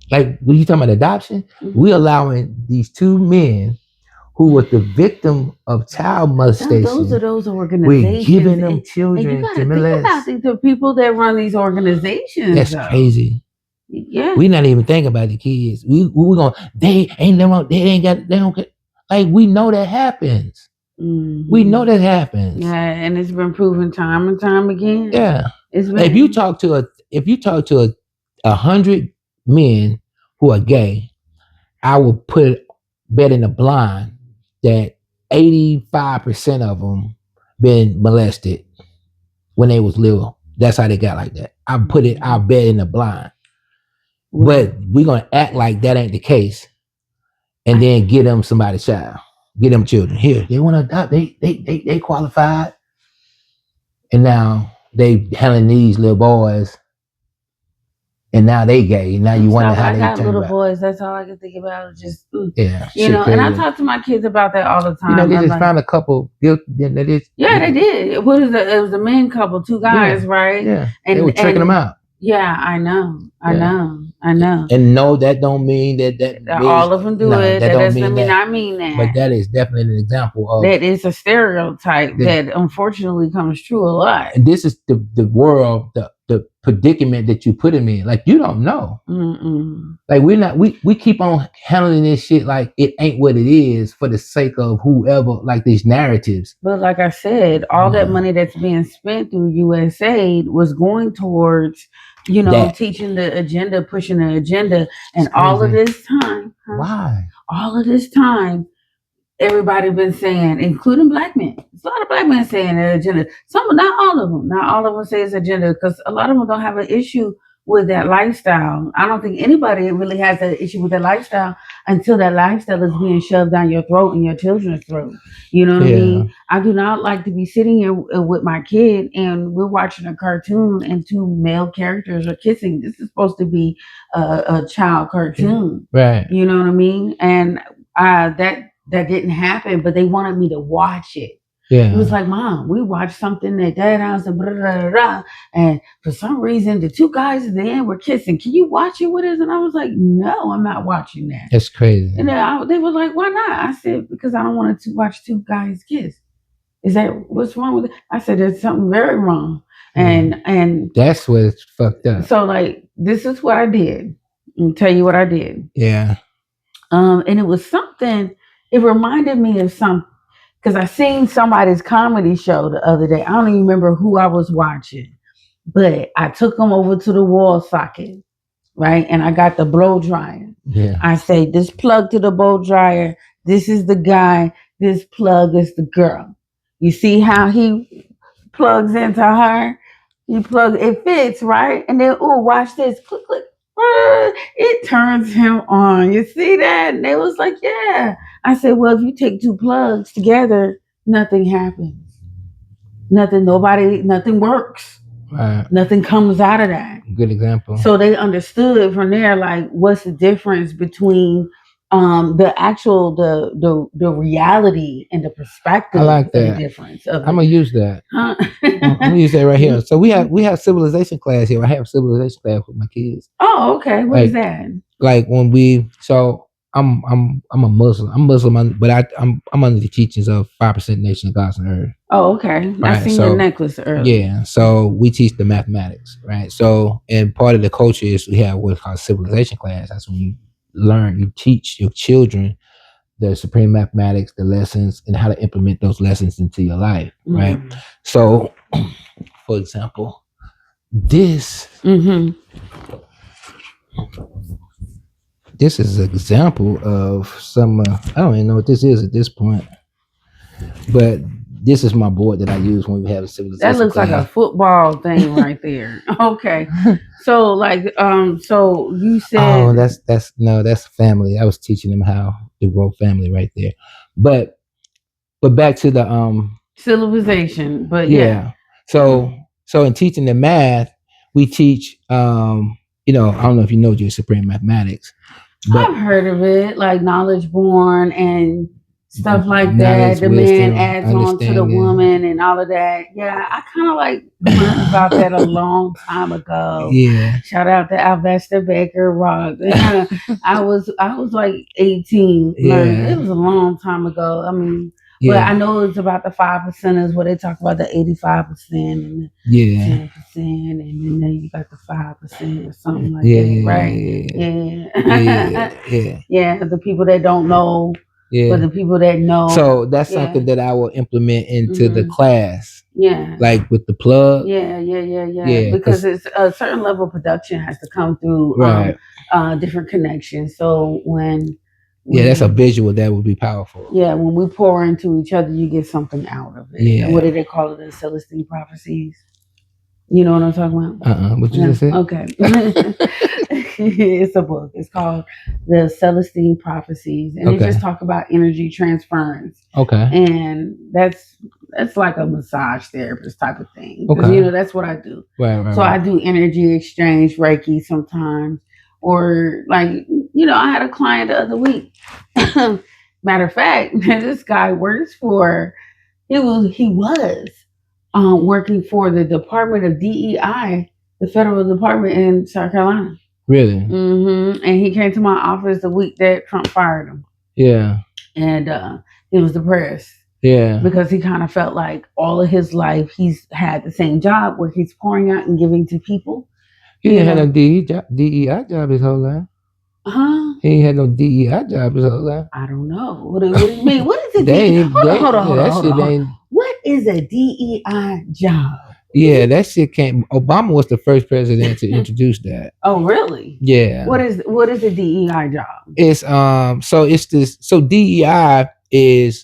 Like when you talking about adoption, we allowing these two men who was the victim of child molestation. Those are those organizations. We're giving them children to molest. Think about the people that run these organizations. That's crazy. Yeah, we not even thinking about the kids. We gonna they don't get, like we know that happens. We know that happens. Yeah, and it's been proven time and time again. Yeah, if you talk to 100 men who are gay, I will bet in the blind that 85% of them been molested when they was little. That's how they got like that. I'll bet in the blind. But we're gonna act like that ain't the case, and then get them somebody's child, get them children. Here, they want to adopt. They qualified, and now they handling these little boys. And now they gay. Now you wonder how they turn got little back. boys. That's all I can think about. Just yeah, you know. And I talk to my kids about that all the time. You know, they just found a couple. They did. It was a men couple, two guys, right? Yeah, and they were tricking them out. Yeah, I know. And no, that don't mean that means, all of them do it. That doesn't mean I mean that. But that is definitely an example of that is a stereotype that unfortunately comes true a lot. And this is the world, the predicament that you put him in. Like you don't know. Like we keep on handling this shit like it ain't what it is for the sake of whoever, like these narratives. But like I said, all that money that's being spent through USAID was going towards That. teaching the agenda, pushing the agenda, and It's all of crazy. this time, Why? all of this time, everybody been saying, including black men. There's a lot of black men saying the agenda. Not all of them say it's agenda because a lot of them don't have an issue with that lifestyle. I don't think anybody really has an issue with that lifestyle until that lifestyle is being shoved down your throat and your children's throat. You know what I mean? I do not like to be sitting here with my kid and we're watching a cartoon and two male characters are kissing. This is supposed to be a child cartoon. Right. You know what I mean? And that didn't happen, but they wanted me to watch it. Yeah. It was like, Mom, we watched something at Dad house and blah, blah, blah, blah, and for some reason the two guys at the end were kissing. Can you watch it with us? And I was like, no, I'm not watching that. That's crazy. And they were like, why not? I said, because I don't want to watch two guys kiss. Is that what's wrong with it? I said, there's something very wrong. And that's what it's fucked up. So like, this is what I did. I'll tell you what I did. Yeah. And it was something. It reminded me of something because I seen somebody's comedy show the other day. I don't even remember who I was watching, but I took them over to the wall socket, right? And I got the blow dryer. Yeah. I say, this plug to the blow dryer. This is the guy. This plug is the girl. You see how he plugs into her? It fits, right? And then, watch this. Click, click. It turns him on. You see that? And they was like, yeah. I said, well, if you take two plugs together, nothing happens. Nothing works. Right. Nothing comes out of that. Good example. So they understood from there, like, what's the difference between the reality and the perspective. I like that. The difference of I'm gonna use that. Huh? I'm gonna use that right here. So we have civilization class here. I have civilization class with my kids. Oh, okay. What is that? Like when I'm a Muslim. I'm Muslim, but I'm under the teachings of 5% Nation of Gods and Earth. Oh, okay. Right? I seen your necklace earlier. Yeah. So we teach the mathematics, right? So and part of the culture is we have what's called civilization class. That's when you teach your children the supreme mathematics, the lessons, and how to implement those lessons into your life, right? So, for example, this this is an example of some. I don't even know what this is at this point, but this is my board that I use when we have a civilization. That looks class. like a football thing right there. Okay, so like, so you said, oh, that's family. I was teaching them how to grow family right there, but back to the civilization. But yeah. So in teaching the math, we teach I don't know if you know your supreme mathematics. But I've heard of it, like knowledge born and stuff like that. The man adds on to the woman and all of that. Yeah, I kind of like learned about that a long time ago. Yeah. Shout out to Alvesta Baker Rock. I was like 18. Yeah. It was a long time ago. I mean, but I know it's about the 5%ers where they talk about the 85% and the 10%, and then you got the 5% or something like that, right? Yeah. The people that don't know, but the people that know. So that's something that I will implement into the class. Yeah. Like with the plug. Yeah. Because it's a certain level of production has to come through different connections. So when that's a visual that would be powerful. Yeah, when we pour into each other, you get something out of it. Yeah. What do they call it? The Celestine prophecies. You know what I'm talking about? What you just said? Okay. It's a book. It's called The Celestine Prophecies, and they just talk about energy transference. Okay. And that's like a massage therapist type of thing. Because that's what I do. Right. I do energy exchange, Reiki sometimes. Or like, I had a client the other week. Matter of fact, this guy works for, he was working for the Department of DEI, the federal department in South Carolina. Really? And he came to my office the week that Trump fired him. Yeah. And he was depressed. Yeah. Because he kind of felt like all of his life he's had the same job where he's pouring out and giving to people. He didn't have no DEI job his whole life. Huh? He ain't had no DEI job his whole life. I don't know. What do you mean? What is a DEI? Hold on. What is a DEI job? Yeah, that shit came. Obama was the first president to introduce that. Oh, really? Yeah. What is the DEI job? It's so it's this. So DEI it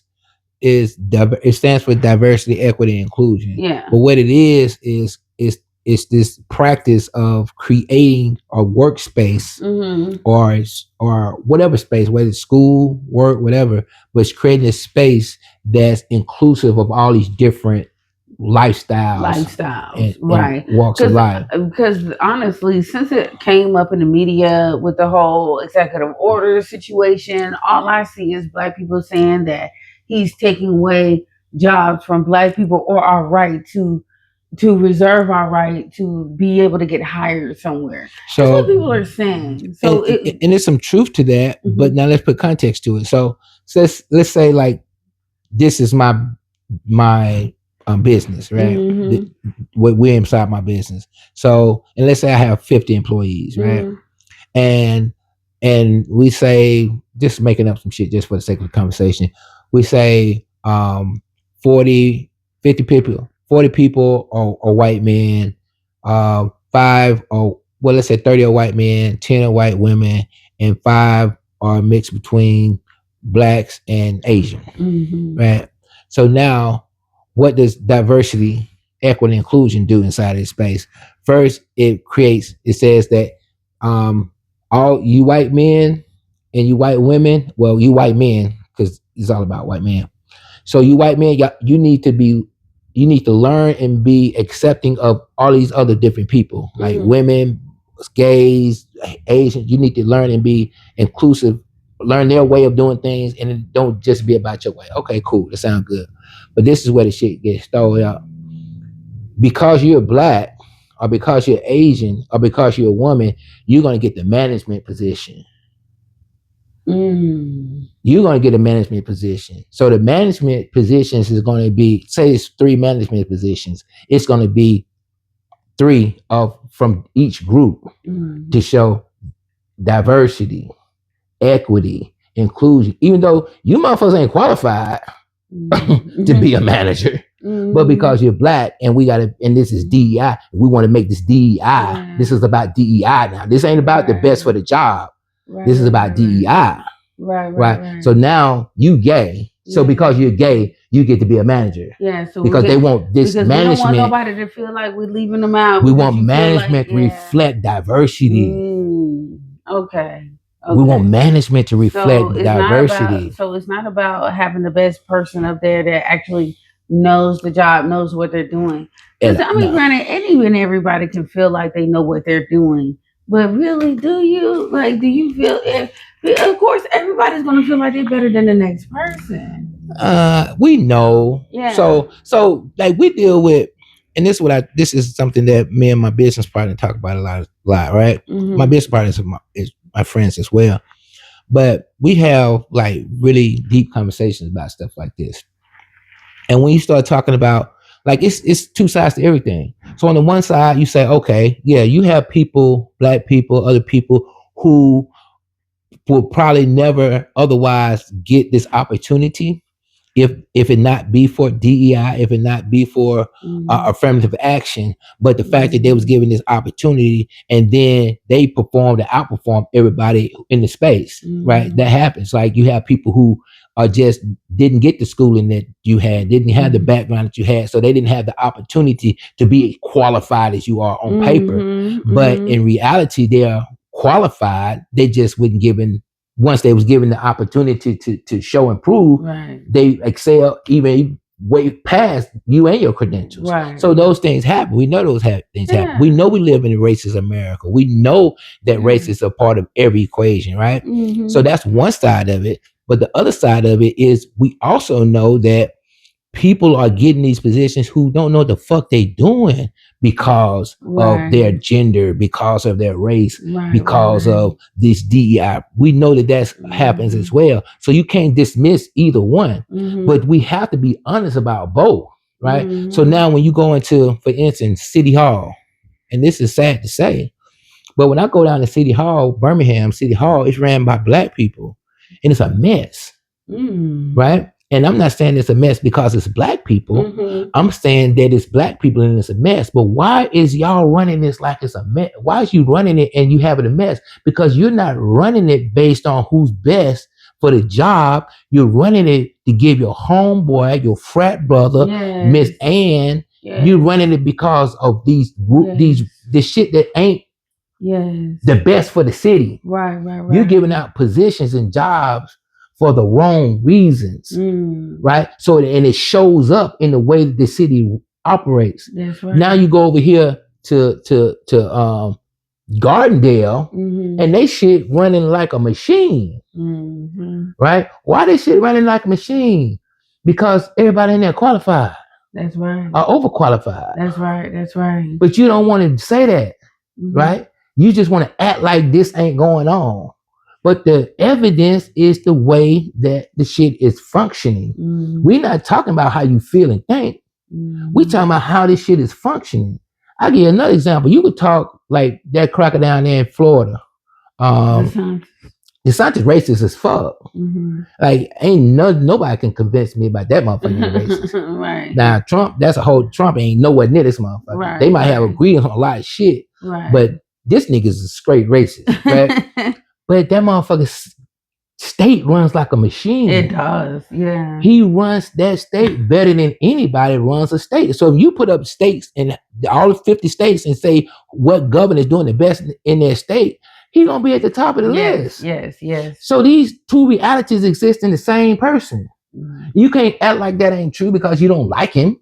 stands for diversity, equity, and inclusion. Yeah. But what it is it's this practice of creating a workspace or whatever space, whether it's school, work, whatever, but it's creating a space that's inclusive of all these different lifestyles, right, and walks of life. Because honestly, since it came up in the media with the whole executive order situation, all I see is Black people saying that he's taking away jobs from Black people or our right to reserve our right to be able to get hired somewhere. So that's what people are saying. So and there's some truth to that, but now let's put context to it. So let's say like this is my business, right? We're inside my business. So, and let's say I have 50 employees, right? And we say, just making up some shit just for the sake of the conversation, we say 40 people are white men, 5 or well, let's say 30 are white men, 10 are white women, and 5 are mixed between Blacks and Asian, right? So now, what does diversity, equity, and inclusion do inside of this space? First, it says that all you white men and you white women, well, you white men, because it's all about white men. So you white men, you need to learn and be accepting of all these other different people, like women, gays, Asians. You need to learn and be inclusive, learn their way of doing things, and it don't just be about your way. Okay, cool, that sounds good. But this is where the shit gets thrown out. Because you're Black, or because you're Asian, or because you're a woman, you're gonna get the management position. You're going to get a management position. So the management positions is going to be, say it's 3 management positions. It's going to be 3 from each group to show diversity, equity, inclusion. Even though you motherfuckers ain't qualified to be a manager, but because you're Black and and this is DEI, we want to make this DEI. This is about DEI now. This ain't about the best for the job. This is about DEI. Right. So now you gay. So because you're gay, you get to be a manager. Yeah. So because they want this management. We don't want nobody to feel like we're leaving them out. We want management to reflect diversity. Okay. We want management to reflect diversity. So it's not about having the best person up there that actually knows the job, knows what they're doing. Because granted, any and everybody can feel like they know what they're doing. But really, do you? Like, do you feel? Of course, everybody's gonna feel like they're better than the next person. We know. Yeah. So like we deal with, and this is something that me and my business partner talk about a lot, right? My business partner is my friends as well, but we have like really deep conversations about stuff like this. And when you start talking about, like, it's 2 sides to everything. So on the one side, you say, okay, yeah, you have people, Black people, other people who will probably never otherwise get this opportunity if it not be for DEI, if it not be for affirmative action. But the fact that they was given this opportunity and then they performed and outperformed everybody in the space, right? That happens. Like you have people who are just didn't get the schooling that you had, didn't have the background that you had, so they didn't have the opportunity to be qualified as you are on paper. But in reality, they are qualified. They just wasn't given. Once they was given the opportunity to show and prove, they excel even way past you and your credentials. Right. So those things happen. We know those things happen. We know we live in a racist America. We know that race is a part of every equation, right? So that's one side of it. But the other side of it is we also know that people are getting these positions who don't know the fuck they doing because of their gender, because of their race, because of this DEI. We know that happens as well. So you can't dismiss either one, but we have to be honest about both, right? So now when you go into, for instance, City Hall, and this is sad to say, but when I go down to City Hall, Birmingham City Hall, it's ran by Black people, and it's a mess, right? And I'm not saying it's a mess because it's black people. Mm-hmm. I'm saying that it's black people and it's a mess. But why is y'all running this like it's a mess? Why is you running it and you have it a mess? Because you're not running it based on who's best for the job. You're running it to give your homeboy, your frat brother, Miss Ann. You're running it because of this shit that ain't the best for the city. Right. You're giving out positions and jobs for the wrong reasons, right? So, and it shows up in the way that the city operates. That's right. Now you go over here to Gardendale, and they shit running like a machine, right? Why they shit running like a machine? Because everybody in there qualified. That's right. Are overqualified. That's right. But you don't want to say that, right? You just want to act like this ain't going on. But the evidence is the way that the shit is functioning. We're not talking about how you feel and think. We're talking about how this shit is functioning. I'll give you another example. You could talk like that cracker down there in Florida. DeSantis racist as fuck. Like, ain't nobody can convince me about that motherfucker racist. Right. Now, Trump ain't nowhere near this motherfucker. Right, they might have agreed on a lot of shit. Right. But this nigga's a straight racist, right? But that motherfucker state runs like a machine. It does, yeah. He runs that state better than anybody runs a state. So if you put up states in all 50 states and say what governor is doing the best in their state, he's gonna be at the top of the list. Yes. So these two realities exist in the same person. You can't act like that ain't true because you don't like him.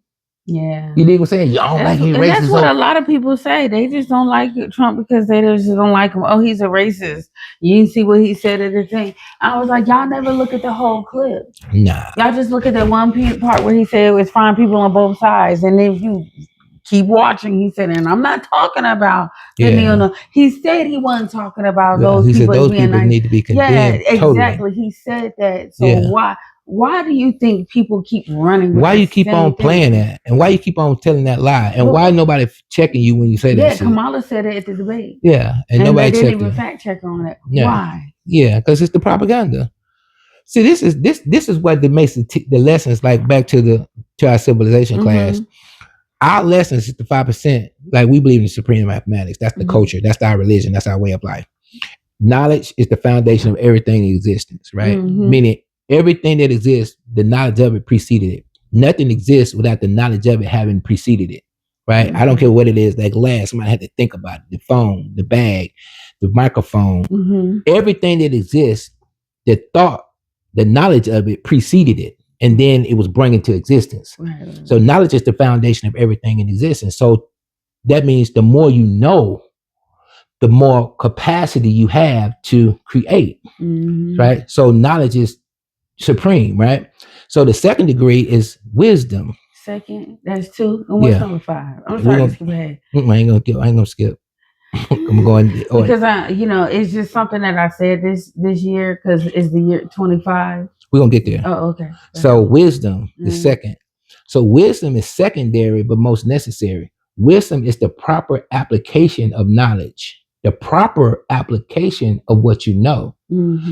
Yeah. You dig what I'm saying? You don't like him. That's what a lot of people say. They just don't like Trump because they just don't like him. Oh, he's a racist. You didn't see what he said at the thing. I was like, y'all never look at the whole clip. Nah. Y'all just look at that one part where he said it's fine people on both sides. And then if you keep watching, he said, and I'm not talking about he said he wasn't talking about those people. He said those people need to be condemned. Yeah, exactly. Totally. He said that. So why do you think people keep running? Why you keep on playing that? And why you keep on telling that lie? And why nobody checking you when you say that? Yeah, Kamala said it at the debate. Yeah, and nobody they didn't even fact check on it. Yeah. Why? Yeah, because it's the propaganda. See, this is what makes the lessons like back to our civilization class. Our lessons is the 5%. Like, we believe in supreme mathematics. That's the culture. That's our religion. That's our way of life. Knowledge is the foundation of everything in existence, right? Meaning everything that exists, the knowledge of it preceded it. Nothing exists without the knowledge of it having preceded it, right? I don't care what it is, that glass, somebody had to think about it, the phone, the bag, the microphone. Everything that exists, the thought, the knowledge of it preceded it. And then it was brought into existence. Right. So knowledge is the foundation of everything in existence. So that means the more you know, the more capacity you have to create, right? So knowledge is supreme, right? So the second degree is wisdom. Second, that's 2. And what's number 5? I'm sorry to skip ahead. I ain't gonna skip. I'm going because it's just something that I said this year because it's the year 25. We're gonna get there. Oh, okay. So wisdom is second. So wisdom is secondary but most necessary. Wisdom is the proper application of knowledge, the proper application of what you know.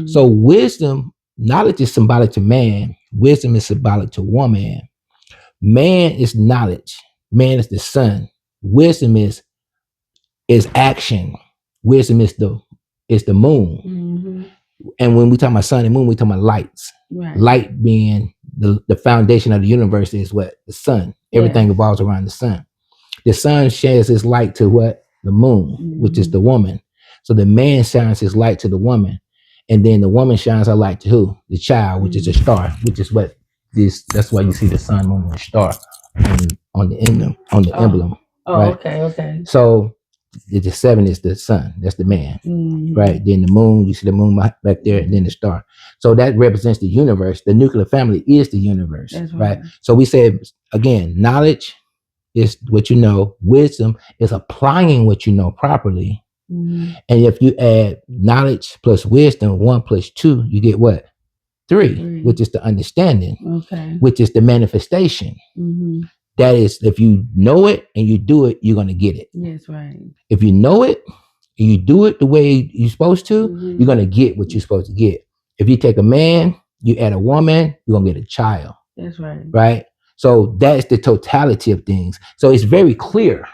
So wisdom, knowledge is symbolic to man. Wisdom is symbolic to woman. Man is knowledge. Man is the sun. Wisdom is action. Wisdom is the moon. And when we talk about sun and moon, we talk about lights. Right. Light being the foundation of the universe is what? The sun. Everything revolves around the sun. The sun shares its light to what? The moon, which is the woman. So the man shines his light to the woman. And then the woman shines her light to who? The child, which is a star, which is what that's why you see the sun, moon, and star on the emblem. Oh, right? Okay. So the 7 is the sun, that's the man, right? Then the moon, you see the moon back there, and then the star. So that represents the universe. The nuclear family is the universe, right? So we said, again, knowledge is what you know. Wisdom is applying what you know properly. And if you add knowledge plus wisdom, 1 plus 2, you get what? 3, which is the understanding, which is the manifestation. That is, if you know it and you do it, you're going to get it. Yes, right. If you know it and you do it the way you're supposed to, you're going to get what you're supposed to get. If you take a man You add a woman, you're gonna get a child. That's right. Right? So that's the totality of things. So it's very clear.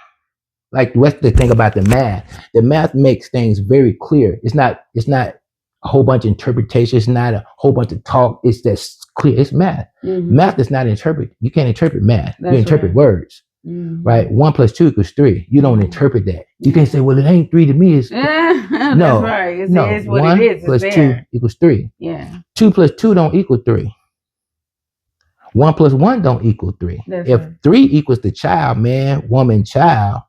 Like what's the thing about the math? The math makes things very clear. It's not a whole bunch of interpretation. It's not a whole bunch of talk. It's just clear. It's math. Mm-hmm. Math is not interpret. You can't interpret math. That's you interpret words. Mm-hmm. Right? 1 + 2 = 3. You don't interpret that. You can't say, well, it ain't 3 to me. It's no, that's right. It's what 1 it is. + 2 = 3. Yeah. 2 + 2 don't equal 3. 1 + 1 don't equal 3. That's if right. 3 equals the child, man, woman, child,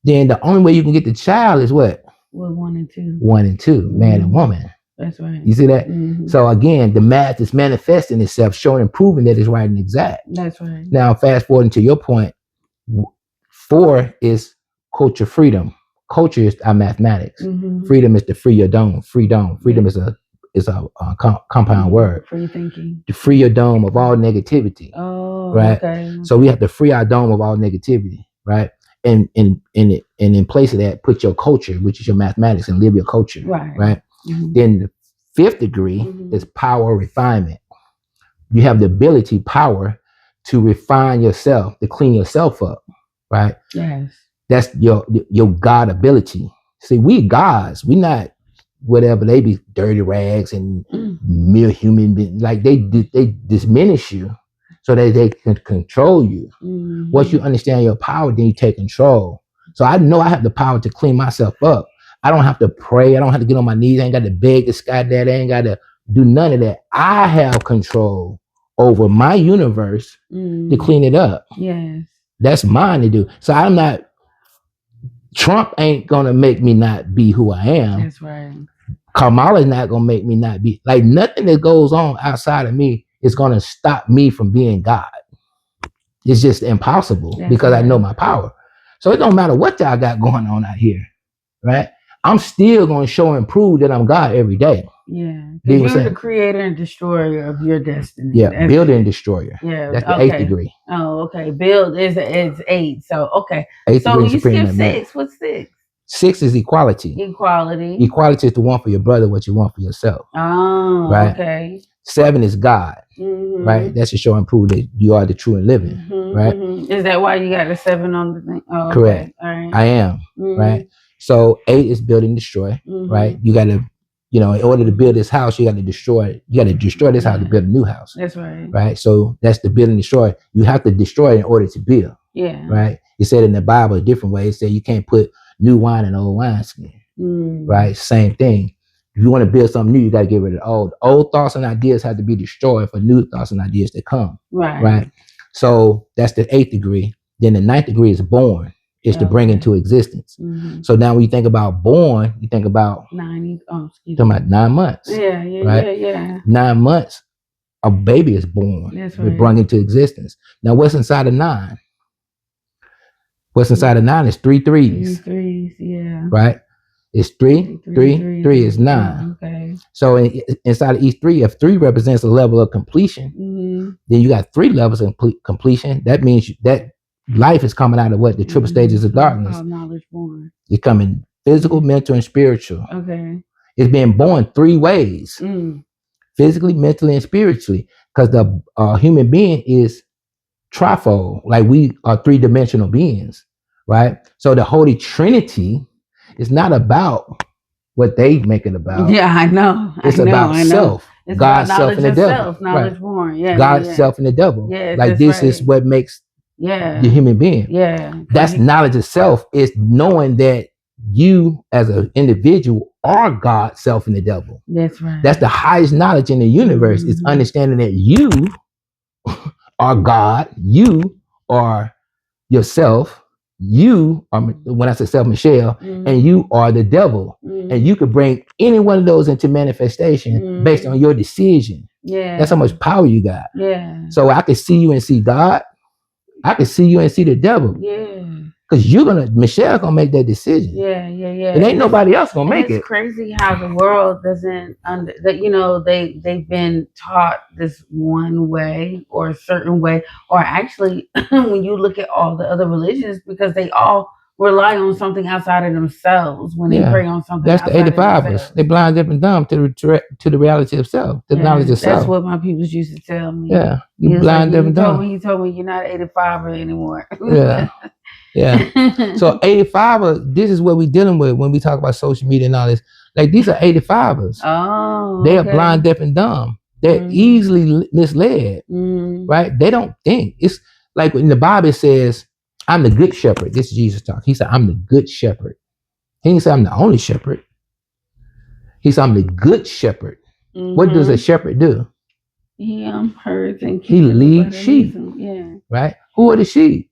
then the only way you can get the child is what? Well, 1 and 2. 1 and 2, man and woman. That's right. You see that? Mm-hmm. So again, the math is manifesting itself, showing and proving that it's right and exact. That's right. Now, fast forwarding to your point, 4 is culture freedom. Culture is our mathematics. Mm-hmm. Freedom is to free your dome. Freedom is a compound word. Free thinking. To free your dome of all negativity. Oh, right. Okay. So we have to free our dome of all negativity, right? And in place of that, put your culture, which is your mathematics, and live your culture. Right. Mm-hmm. Then the 5th degree is power refinement. You have the ability, power, to refine yourself, to clean yourself up. Right. Yes. That's your God ability. See, we gods. We not whatever. They be dirty rags and mere human beings. Like they diminish you so that they can control you. Mm-hmm. Once you understand your power, then you take control. So I know I have the power to clean myself up. I don't have to pray. I don't have to get on my knees. I ain't got to beg the sky daddy. I ain't got to do none of that. I have control over my universe to clean it up. Yes. That's mine to do. So I'm not, Trump ain't gonna make me not be who I am. That's right. Kamala's not gonna make me not be, like, nothing that goes on outside of me is gonna stop me from being God. It's just impossible. That's because right. I know my power. So it don't matter what y'all got going on out here, right? I'm still gonna show and prove that I'm God every day. Yeah, you're the creator and destroyer of your destiny. Yeah, builder and destroyer. Yeah, that's the 8th degree. Oh, okay. Build is 8. So okay. 8th so degree you skip 6. Math. What's 6? 6 is equality. Equality is to want for your brother what you want for yourself. Oh, right. Okay. 7 is God. Mm-hmm. Right. That's to show and prove that you are the true and living. Mm-hmm. Right. Mm-hmm. Is that why you got a 7 on the thing? Oh, correct. Okay. All right. I am. Mm-hmm. Right. So 8 is build and destroy. Mm-hmm. Right. You got to. In order to build this house, you got to destroy it. You got to destroy this house to build a new house. That's right. Right. So that's the build and destroy. You have to destroy it in order to build. Yeah. Right. It said in the Bible a different way. It said you can't put new wine in old wineskin. Right. Same thing. If you want to build something new, you got to get rid of the old. Old thoughts and ideas have to be destroyed for new thoughts and ideas to come. Right. Right. So that's the 8th degree. Then the 9th degree is born. Is to bring into existence. Mm-hmm. So now when you think about born, you think about 9 months. Yeah, right? Yeah. 9 months, a baby is born. That's right. Brought into existence. Now what's inside of 9? What's inside of 9 is 3 threes. 3 threes, yeah. Right? It's 3 is 9. Oh, okay. So inside of each 3, if 3 represents a level of completion, then you got 3 levels of completion. That means that life is coming out of what? The triple stages of darkness. Knowledge born. It's coming physical, mental, and spiritual. Okay. It's being born 3 ways. Physically, mentally, and spiritually. Because the human being is trifold. Like we are 3-dimensional beings. Right? So the Holy Trinity is not about what they make it about. Yeah, I know. It's about self. It's God's self and the devil. Knowledge born. Yeah. God's self and the devil. Yeah, like this is what makes the human being. Yeah. That's knowledge of self, is knowing that you as an individual are God, self, and the devil. That's right. That's the highest knowledge in the universe, is understanding that you are God, you are yourself, you are, when I say self, Michelle, and you are the devil. And you could bring any one of those into manifestation based on your decision. Yeah. That's how much power you got. Yeah. So I can see you and see God. I can see you and see the devil. Yeah. Because Michelle's gonna make that decision. Yeah. It ain't nobody else gonna make it. It's crazy how the world doesn't they've been taught this one way or a certain way, or actually when you look at all the other religions, because they all rely on something outside of themselves when they pray on something that's the outside of 85ers. themselves. They blind, deaf, and dumb to the reality of self, the knowledge of self. That's what my people used to tell me. Yeah, you blind, deaf, and dumb. He told me you're not 85er anymore. Yeah. So 85er, this is what we're dealing with when we talk about social media and all this. Like, these are 85ers. Oh, they are blind, deaf, and dumb. They're easily misled, right? They don't think. It's like in the Bible it says, I'm the good shepherd. This is Jesus talking. He said, I'm the good shepherd. He didn't say I'm the only shepherd. He said, I'm the good shepherd. What does a shepherd do? He herds and he leads sheep. Right? Who are the sheep?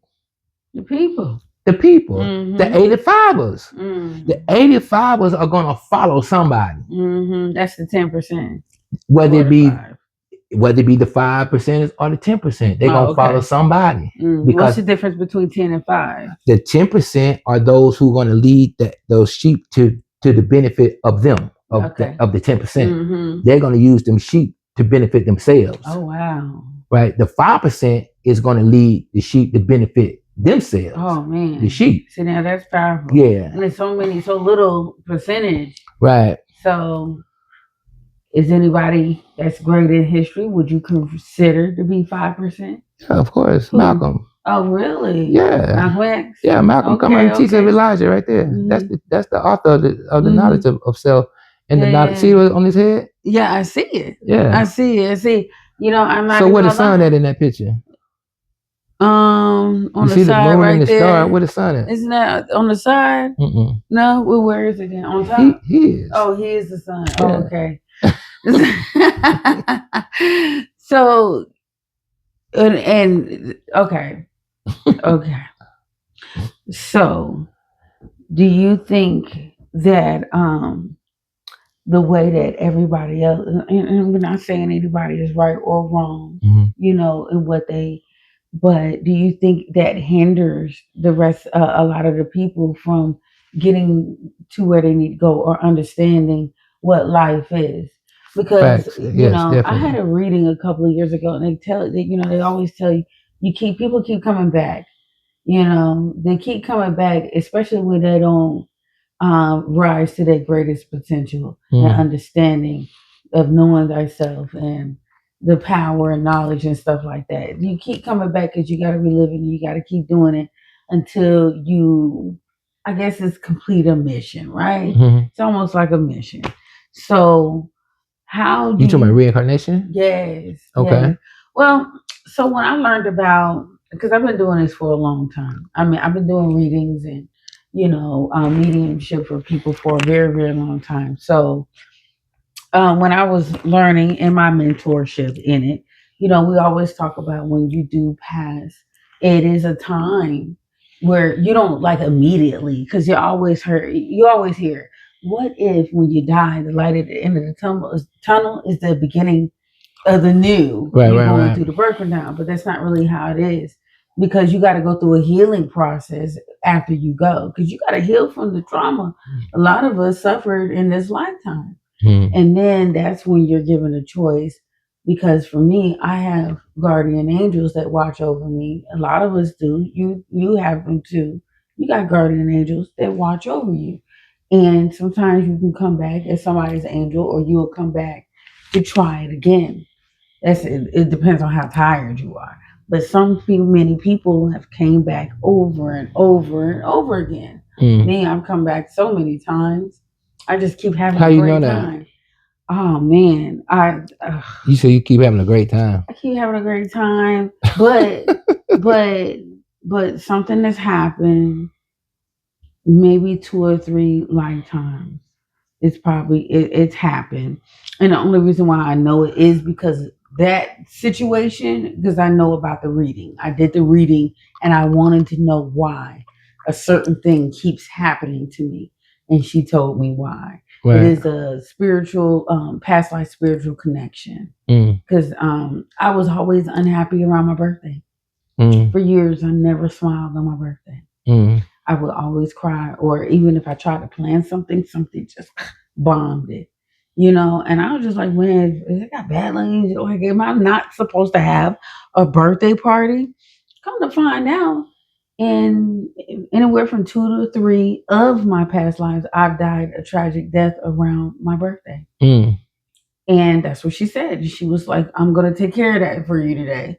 The people. The people. The 85ers. The 85ers are going to follow somebody. That's the 10%. Whether it be the 5% or the 10%, they're going to follow somebody. Because what's the difference between 10 and 5? The 10% are those who are going to lead those sheep to the benefit of them, of the 10%. They're going to use them sheep to benefit themselves. Oh, wow. Right? The 5% is going to lead the sheep to benefit themselves. Oh, man. The sheep. See, now that's powerful. Yeah. And there's so little percentage. Right. So, is anybody that's great in history, would you consider to be 5%? Yeah, of course. Who? Malcolm. Oh, really? Yeah. Malcolm X? Yeah, Malcolm come and teach of Elijah right there. That's the author of the knowledge of self. And the knowledge, see it on his head? Yeah, I see it. Yeah. I see it. See, I'm not. So where the sun at in that picture? On you the see side, the moon right and the there. star. Where the sun at? Isn't that on the side? No. Well, where is it then? On top. He is. Oh, he is the sun. Yeah. Oh, okay. So, and okay. So, do you think that the way that everybody else, and we're not saying anybody is right or wrong, in what they, but do you think that hinders the rest, a lot of the people from getting to where they need to go or understanding what life is? Because definitely. I had a reading a couple of years ago, and they always tell you, people keep coming back. They keep coming back, especially when they don't rise to their greatest potential and understanding of knowing thyself and the power and knowledge and stuff like that. You keep coming back because you got to relive it, and you got to keep doing it until you, I guess, it's complete a mission, right? It's almost like a mission. So how do you talking about reincarnation? Yes. Okay. Yes. Well, so when I learned about, because I've been doing this for a long time. I mean, I've been doing readings and mediumship for people for a very, very long time. So when I was learning in my mentorship in it, we always talk about when you do pass, it is a time where you don't like immediately, because you always hear, what if when you die, the light at the end of the tunnel is the beginning of the new. Right, you're going through the birth and down, but that's not really how it is, because you got to go through a healing process after you go, because you got to heal from the trauma a lot of us suffered in this lifetime. And then that's when you're given a choice, because for me, I have guardian angels that watch over me. A lot of us do. You have them too. You got guardian angels that watch over you. And sometimes you can come back as somebody's angel, or you will come back to try it again. It depends on how tired you are. But many people have came back over and over and over again. Me, I've come back so many times. I just keep having a great time. Oh man, you say you keep having a great time. I keep having a great time, but but something has happened. Maybe 2 or 3 lifetimes. It's happened, and the only reason why I know it is because that situation, because I know about the reading. I did the reading, and I wanted to know why a certain thing keeps happening to me, and she told me why. Right. It is a spiritual, past life spiritual connection. Because I was always unhappy around my birthday. For years, I never smiled on my birthday. I would always cry, or even if I tried to plan something just bombed it, and I was just like, man, I got bad language. Like, am I not supposed to have a birthday party? Come to find out, in anywhere from 2 to 3 of my past lives, I've died a tragic death around my birthday. Mm. And that's what she said. She was like, I'm going to take care of that for you today.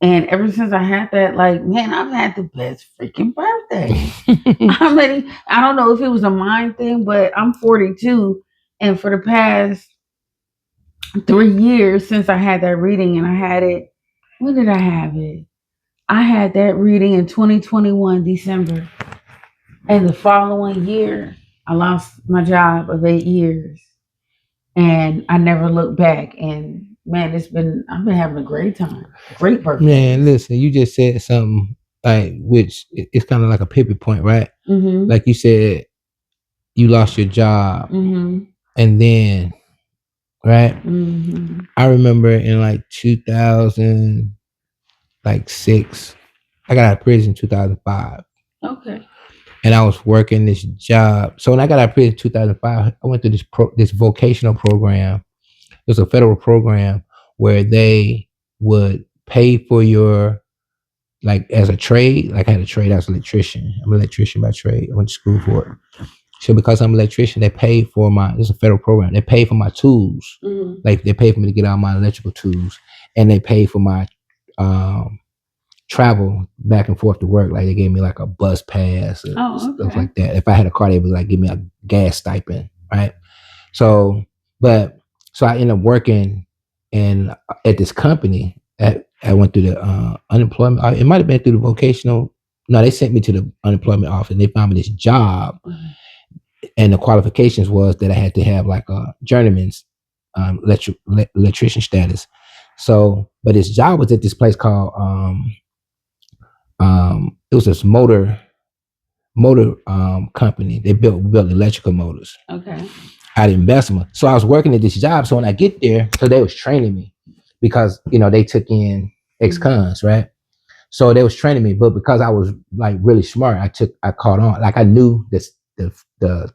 And ever since I had that, like, man, I've had the best freaking birthday. I mean, I don't know if it was a mind thing, but I'm 42. And for the past 3 years since I had that reading, and I had it, when did I have it? I had that reading in 2021, December. And the following year, I lost my job of 8 years. And I never looked back. And man, I've been having a great time. Great birthday. Man, listen, you just said something like, which it's kind of like a pivot point, right? Mm-hmm. Like you said, you lost your job, Mm-hmm. and then, right? Mm-hmm. I remember in like 2006, I got out of prison in 2005. Okay. And I was working this job. So when I got out of prison in 2005, I went through this vocational program. It was a federal program where they would pay for your, like, as a trade. Like, I had a trade, I was an electrician. I'm an electrician by trade. I went to school for it. So because I'm an electrician, they pay for it's a federal program. They pay for my tools. Mm-hmm. Like, they pay for me to get all my electrical tools. And they pay for my travel back and forth to work. Like, they gave me like a bus pass and stuff like that. If I had a car, they would like give me a gas stipend, right? So I ended up working at this company. I went through the unemployment. It might have been through the vocational. No, they sent me to the unemployment office. And they found me this job, and the qualifications was that I had to have like a journeyman's electrician status. So, but this job was at this place called it was this motor company. They built electrical motors. Okay. Out in Bessemer. So I was working at this job. So when I get there, so they was training me because, they took in ex-cons, right? So they was training me, but because I was like really smart, I caught on. Like, I knew the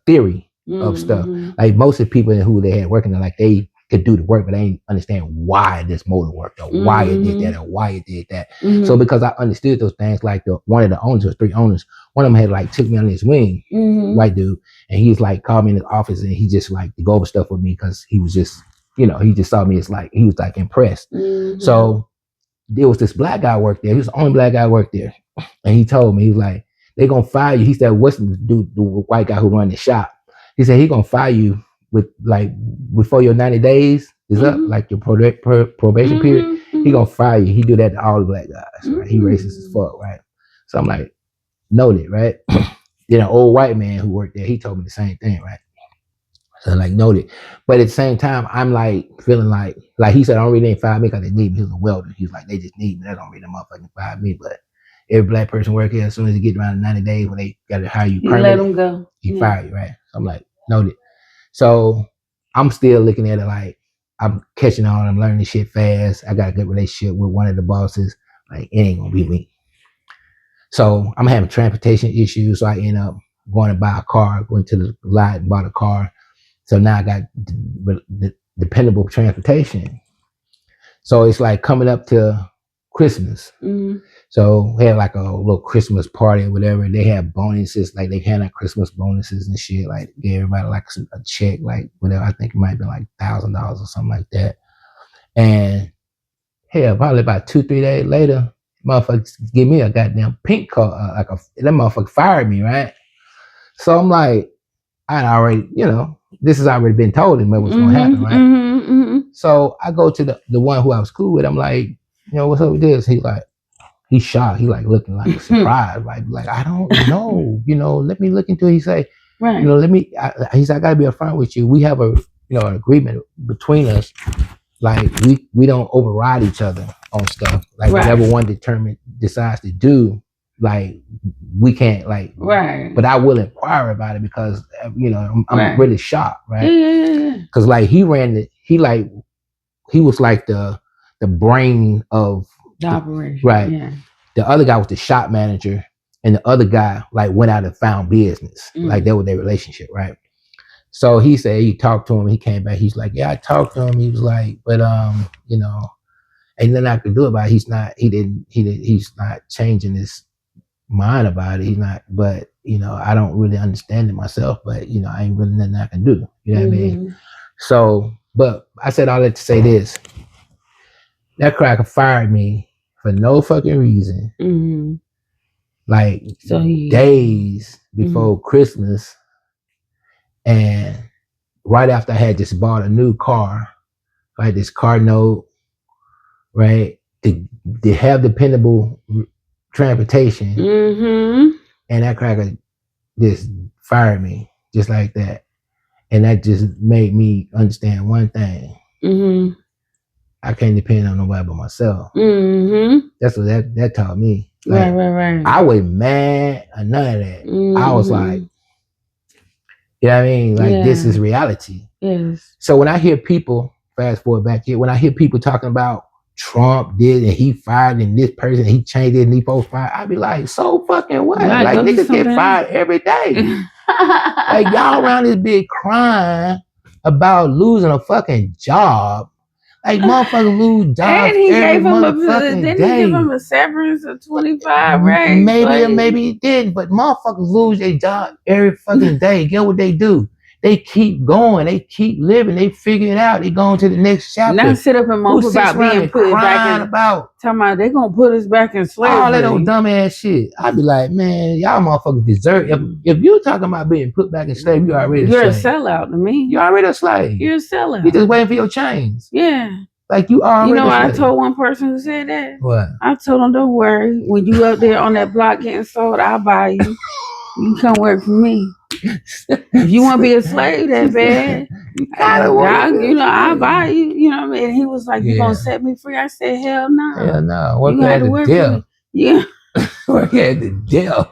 theory of stuff. Like, most of the people who they had working there, like, they could do the work, but they didn't understand why this motor worked or why it did that or why it did that. So because I understood those things, like one of the owners, or 3 owners, one of them had like took me under his wing, white dude, and he's like called me in his office and he just like to go over stuff with me because he was just, he just saw me as like, he was like impressed. So there was this black guy worked there. He was the only black guy worked there. And he told me, he was like, they gonna fire you. He said, what's the dude, the white guy who run the shop? He said, he gonna fire you with like before your 90 days is up, like your probation period. He gonna fire you. He do that to all the black guys, right? He racist as fuck, right? So I'm like, noted, right? Then an old white man who worked there, he told me the same thing, right? So like, noted. But at the same time, I'm like feeling like he said, I don't really ain't fire me because they need me. He was a welder. He was like, they just need me. They don't really motherfucking fire me. But every black person work here, as soon as you get around 90 days when they got to hire you permanent, let them go. He fire you, right? So I'm like, noted. So I'm still looking at it like I'm catching on. I'm learning this shit fast. I got a good relationship with one of the bosses. Like, it ain't gonna be me. So I'm having transportation issues. So I end up going to buy a car, going to the lot and bought a car. So now I got the dependable transportation. So it's like coming up to Christmas. So we had like a little Christmas party or whatever. They have bonuses, like they hand out Christmas bonuses and shit. Like, gave everybody like a check, like whatever. I think it might be like $1,000 or something like that. And hell, probably about 2-3 days later, motherfuckers give me a goddamn pink card. That motherfucker fired me, right? So I'm like, I already, this has already been told him what's gonna happen, right? So I go to the one who I was cool with. I'm like, what's up with this? He's shocked. He like looking like surprised, right? Like, I don't know, let me look into it. He say, right. He said, I gotta be upfront with you. We have an agreement between us. Like, we don't override each other on stuff. Like, whatever one decides to do, like, we can't, like, right. But I will inquire about it because, I'm really shocked, right? Yeah. Because, like, he was like the brain of the operation, right? Yeah. The other guy was the shop manager, and the other guy like went out and found business. Like, that was their relationship, right? So he said he talked to him. He came back. He's like, yeah, I talked to him. He was like, but ain't nothing I could do about it. He's not changing his mind about it. He's not, but I don't really understand it myself. But I ain't really nothing I can do. You know what I mean? So, but I said all that to say this: that cracker fired me for no fucking reason. Like days before Christmas, and right after I had just bought a new car, like this car note, right? To have dependable transportation, and that cracker just fired me just like that, and that just made me understand one thing: I can't depend on nobody but myself. That's what that taught me. Like, right. I wasn't mad or none of that. I was like, you know what I mean? Like, this is reality. Yes. So when I hear people, fast forward back here, when I hear people talking about Trump did and he fired and this person, he changed it and he post fired, I be like, so fucking what? Like, niggas get fired every day. Like, y'all around this big crying about losing a fucking job. Like, motherfuckers lose jobs every motherfucking day. Didn't he give him a severance of 25, right? Maybe or maybe he didn't, but motherfuckers lose their job every fucking day. Get what they do? They keep going. They keep living. They figure it out. They go into the next chapter. Now sit up and mope about being put back in. Talking about they gonna put us back in slavery. All that old dumbass shit. I'd be like, man, y'all motherfuckers deserve. If you talking about being put back in slavery, you're already a sellout to me. You're already a slave. You're a sellout. You just waiting for your chains. Yeah. Like you already. You know what I told one person who said that? What? I told him, don't worry. When you up there on that block getting sold, I'll buy you. You come work for me. If you want to be a slave that bad, I'll buy you. You know what I mean? And he was like, you gonna set me free? I said, hell no. Hell no. Work at the jail. Yeah. Work at the jail.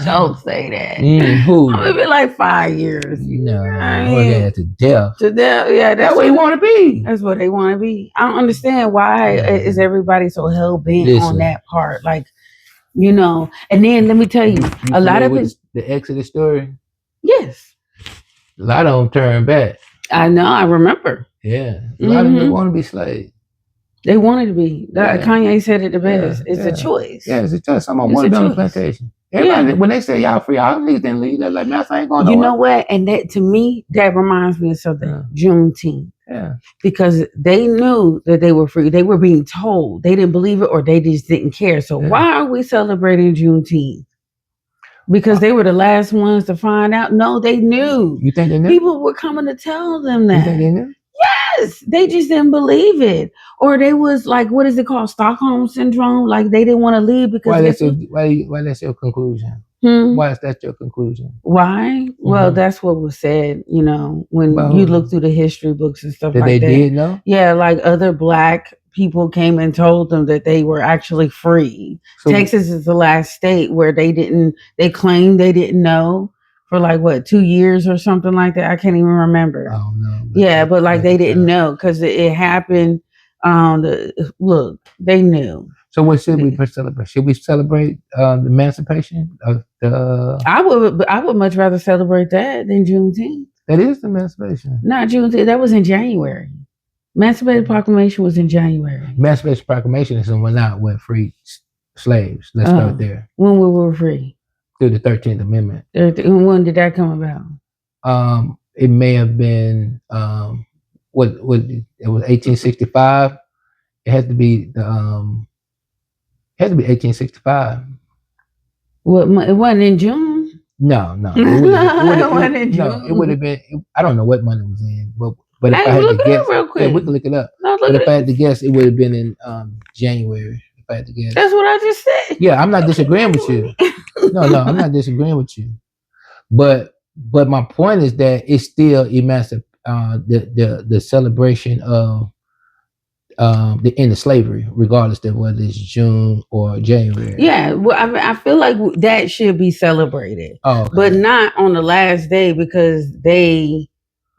Don't say that. Who? I'm gonna be like 5 years. No, work at the jail. To death. Yeah, that's what they want to be. That's what they want to be. I don't understand why is everybody so hell bent on that part. Like, and then let me tell you a lot of it. The Exodus story? Yes. A lot of them turn back. I know, I remember. Yeah. A lot of them want to be slaves. They wanted to be. Kanye said it the best. It's a choice. Yeah, it's a choice. Someone want to be on the plantation. Everybody, when they say y'all free, all niggas didn't leave. They're like, man, I ain't going nowhere. You know what? And that, to me, that reminds me of something. Juneteenth. Yeah. Because they knew that they were free. They were being told. They didn't believe it or they just didn't care. So why are we celebrating Juneteenth? Because they were the last ones to find out? No, they knew. You think they knew? People were coming to tell them that. You think they knew? Yes. They just didn't believe it. Or they was like, what is it called? Stockholm syndrome? Like they didn't want to leave because... Why that's your conclusion? Why is that your conclusion? Why? Well, that's what was said, when you look through the history books and stuff like that. They did know? Yeah, like other black people came and told them that they were actually free. So, Texas is the last state where they claimed they didn't know for 2 years or something like that. I can't even remember. Oh, no. But they didn't know because it happened. Look, they knew. So what should we celebrate? Should we celebrate the emancipation of the? I would much rather celebrate that than Juneteenth. That is the emancipation. Not Juneteenth. That was in January. Emancipation Proclamation was in January. Emancipation Proclamation is when out with free slaves. Let's start there. When we were free. Through the 13th Amendment. When did that come about? It may have been what it was 1865. It had to be the It had to be 1865. What? It wasn't in June? No. It wasn't in June. No, it would have been. I don't know what month it was in, but if I had to guess, real quick. Yeah, we can look it up. But if I had to guess, it would have been in January. If I had to guess, that's what I just said. Yeah, I'm not disagreeing with you. No, I'm not disagreeing with you. But my point is that it's still the celebration of the end of slavery, regardless of whether it's June or January. Yeah, well, I feel like that should be celebrated, but not on the last day because they,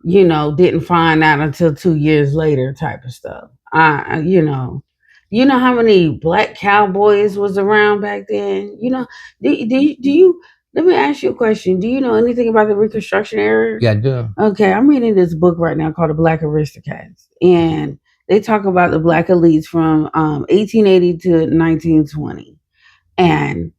didn't find out until 2 years later, type of stuff. You know how many black cowboys was around back then? Do you? Let me ask you a question. Do you know anything about the Reconstruction era? Yeah, I do. Okay, I'm reading this book right now called The Black Aristocrats, and they talk about the black elites from 1880 to 1920. And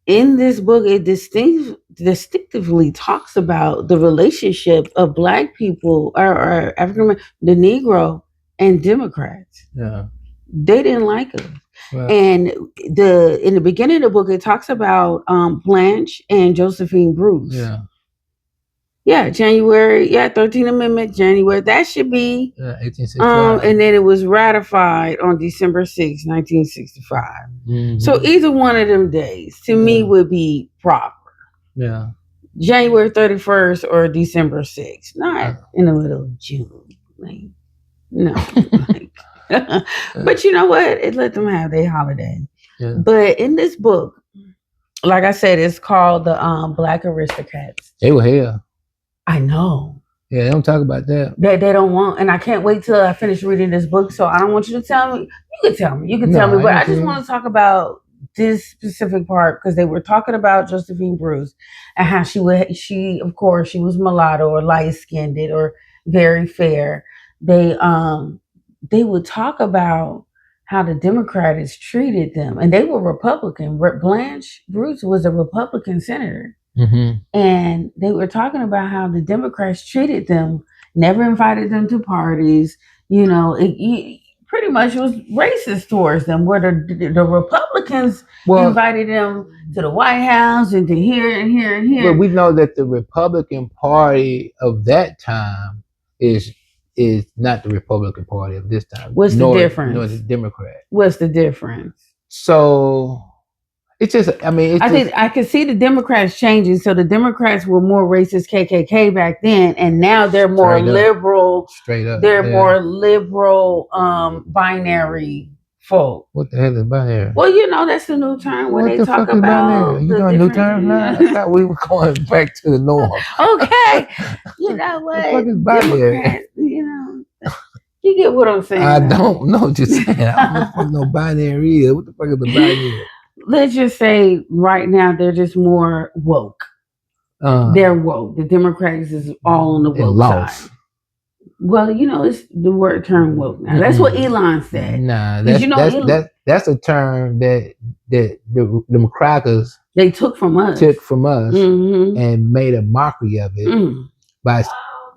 in this book, it distinctively talks about the relationship of Black people or African, the Negro, and Democrats. Yeah. They didn't like us. Well, And in the beginning of the book, it talks about Blanche and Josephine Bruce. yeah. Yeah, January. Yeah, 13th Amendment, January. That should be. 1865. And then it was ratified on December 6, 1965. Mhm. So either one of them days, to me, would be proper. Yeah. January 31st or December 6th, not in the middle of June. Like, no. But you know what? It let them have their holiday. Yeah. But in this book, like I said, it's called the Black Aristocrats. They were hell. I know. Yeah, they don't talk about that. They don't want, and I can't wait till I finish reading this book. So I don't want you to tell me. You can tell me. You can tell me. But I just want to talk about this specific part because they were talking about Josephine Bruce and how she of course, she was mulatto or light skinned or very fair. They would talk about how the Democrats treated them, and they were Republican. Blanche Bruce was a Republican senator. Mm-hmm. And they were talking about how the Democrats treated them, never invited them to parties. You know, it pretty much was racist towards them, where the Republicans invited them to the White House and to here and here and here. But we know that the Republican Party of that time is not the Republican Party of this time. What's the difference? Nor the Democrat. What's the difference? So it's just, I mean, I think I could see the Democrats changing. So the Democrats were more racist KKK back then, and now they're more liberal. Straight up. They're more liberal, binary folk. What the hell is binary? Well, you know, that's the new term when they talk about binary? You doing new terms now? I thought we were going back to the norm. Okay. You know what? What the fuck is binary? You know, you get what I'm saying. I don't know what you're saying. I don't know what no binary is. What the fuck is the binary? Let's just say right now they're just more woke. They're woke. The Democrats is all on the woke side. Well, you know, it's the word term woke now. That's what Elon said. Nah, that's a term that the crackers they took from us and made a mockery of it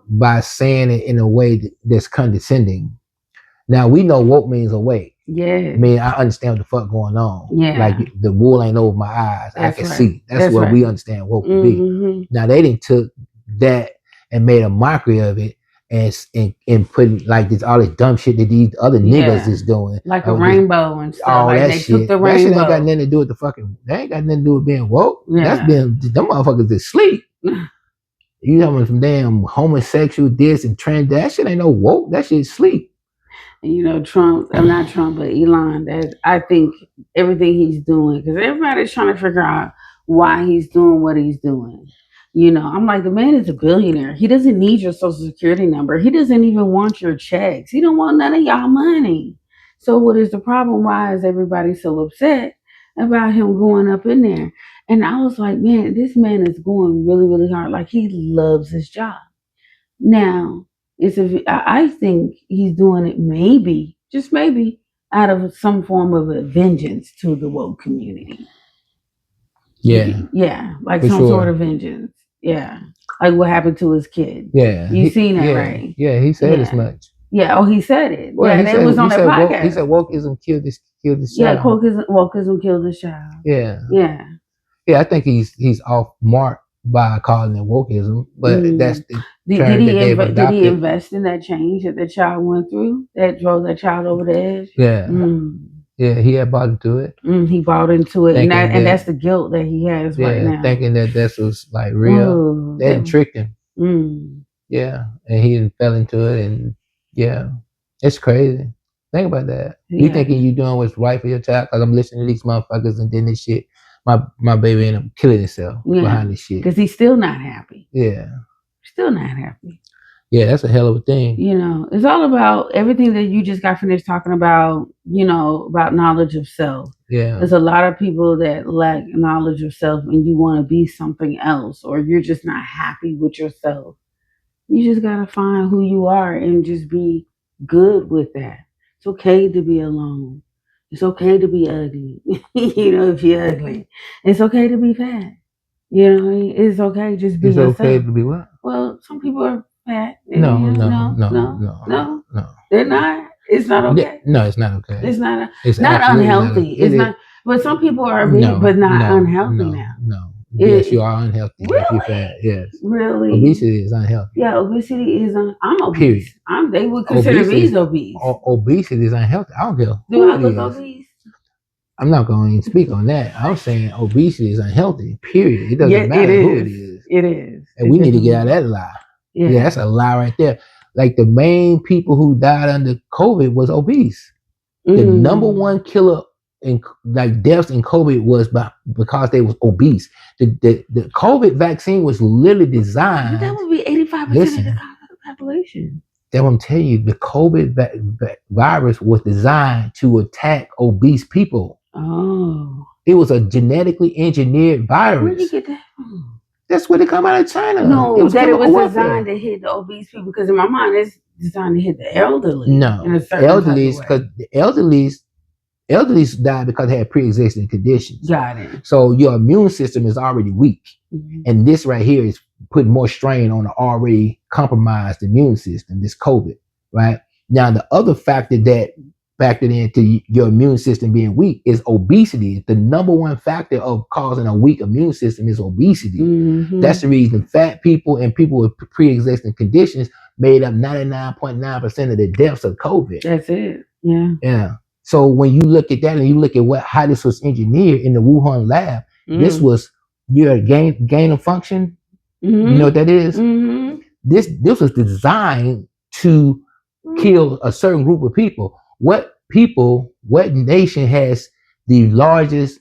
by saying it in a way that's condescending. Now we know woke means awake. Yeah. I mean, I understand what the fuck going on. Yeah. Like the wool ain't over my eyes. I can see. That's what we understand woke to be. Now they didn't took that and made a mockery of it and put like this all this dumb shit that these other niggas is doing. Like a rainbow and stuff. All like that they shit. Took the that shit rainbow. ain't got nothing to do with the fucking. They ain't got nothing to do with being woke. Yeah. That's them motherfuckers that sleep. You having some damn homosexual this and trans. That shit ain't no woke. That shit sleep. You know, Trump, not Trump, but Elon, I think everything he's doing, because everybody's trying to figure out why he's doing what he's doing. You know, I'm like, the man is a billionaire. He doesn't need your social security number. He doesn't even want your checks. He don't want none of y'all money. So what is the problem? Why is everybody so upset about him going up in there? And I was like, man, this man is going really, really hard. Like, he loves his job. Now, I think he's doing it maybe, just maybe, out of some form of a vengeance to the woke community. Yeah. Yeah, like some sort of vengeance. Yeah. Like what happened to his kid. Yeah. You seen that, right? Yeah, he said as much. Yeah, he said it. Well, yeah, it was on that podcast. He said wokeism killed this child. Yeah, wokeism killed this child. Yeah. Yeah. Yeah, I think he's off mark by calling it wokeism, but that's the term that they've adopted. Did he invest in that change that the child went through that drove that child over the edge? Yeah. Yeah, he had bought into it. He bought into it, and that's the guilt that he has right now. Thinking that this was like real. They had tricked him. Yeah, and he fell into it, and yeah, it's crazy. Think about that. Yeah. You thinking you doing what's right for your child? Because I'm listening to these motherfuckers, and then this shit, my baby ended up killing himself behind this shit. Because he's still not happy. Yeah. Still not happy. Yeah, that's a hell of a thing. You know, it's all about everything that you just got finished talking about, you know, about knowledge of self. Yeah. There's a lot of people that lack knowledge of self and you want to be something else, or you're just not happy with yourself. You just got to find who you are and just be good with that. It's okay to be alone. It's okay to be ugly. If you're ugly, it's okay to be fat. It's okay. Just be It's yourself. okay to be what? Well, some people are fat. No. No. They're not. It's not okay. No, it's not okay. It's not. It's not absolutely unhealthy. Not, It's not. But some people are big, but not unhealthy now. No. Yes, you are unhealthy. Really? If you're fat, yes. Really? Obesity is unhealthy. Yeah, obesity is. I'm obese. Period. They would consider me obese. Obesity is unhealthy. I don't care. Do I look obese? I'm not going to even speak on that. I'm saying obesity is unhealthy. Period. It doesn't matter who it is. It is. And we need to get out of that lie. Yeah, that's a lie right there. Like the main people who died under COVID was obese. The number one killer in like deaths in COVID was because they was obese. The COVID vaccine was literally designed. But that would be 85% of the population. That's what I'm telling you. The COVID virus was designed to attack obese people. Oh. It was a genetically engineered virus. Where did you get that from? That's where they come out of China. No, it was designed to hit the obese people, because in my mind it's designed to hit the elderly. No, elderlies, because the elderlies died because they had pre-existing conditions. Got it. So your immune system is already weak, and this right here is putting more strain on the already compromised immune system. This COVID, right? Now the other factor that factored into your immune system being weak is obesity. The number one factor of causing a weak immune system is obesity. That's the reason fat people and people with pre-existing conditions made up 99.9% of the deaths of COVID. That's it. Yeah. So when you look at that and you look at how this was engineered in the Wuhan lab, this was your gain of function. You know what that is? This was designed to kill a certain group of people. What nation has the largest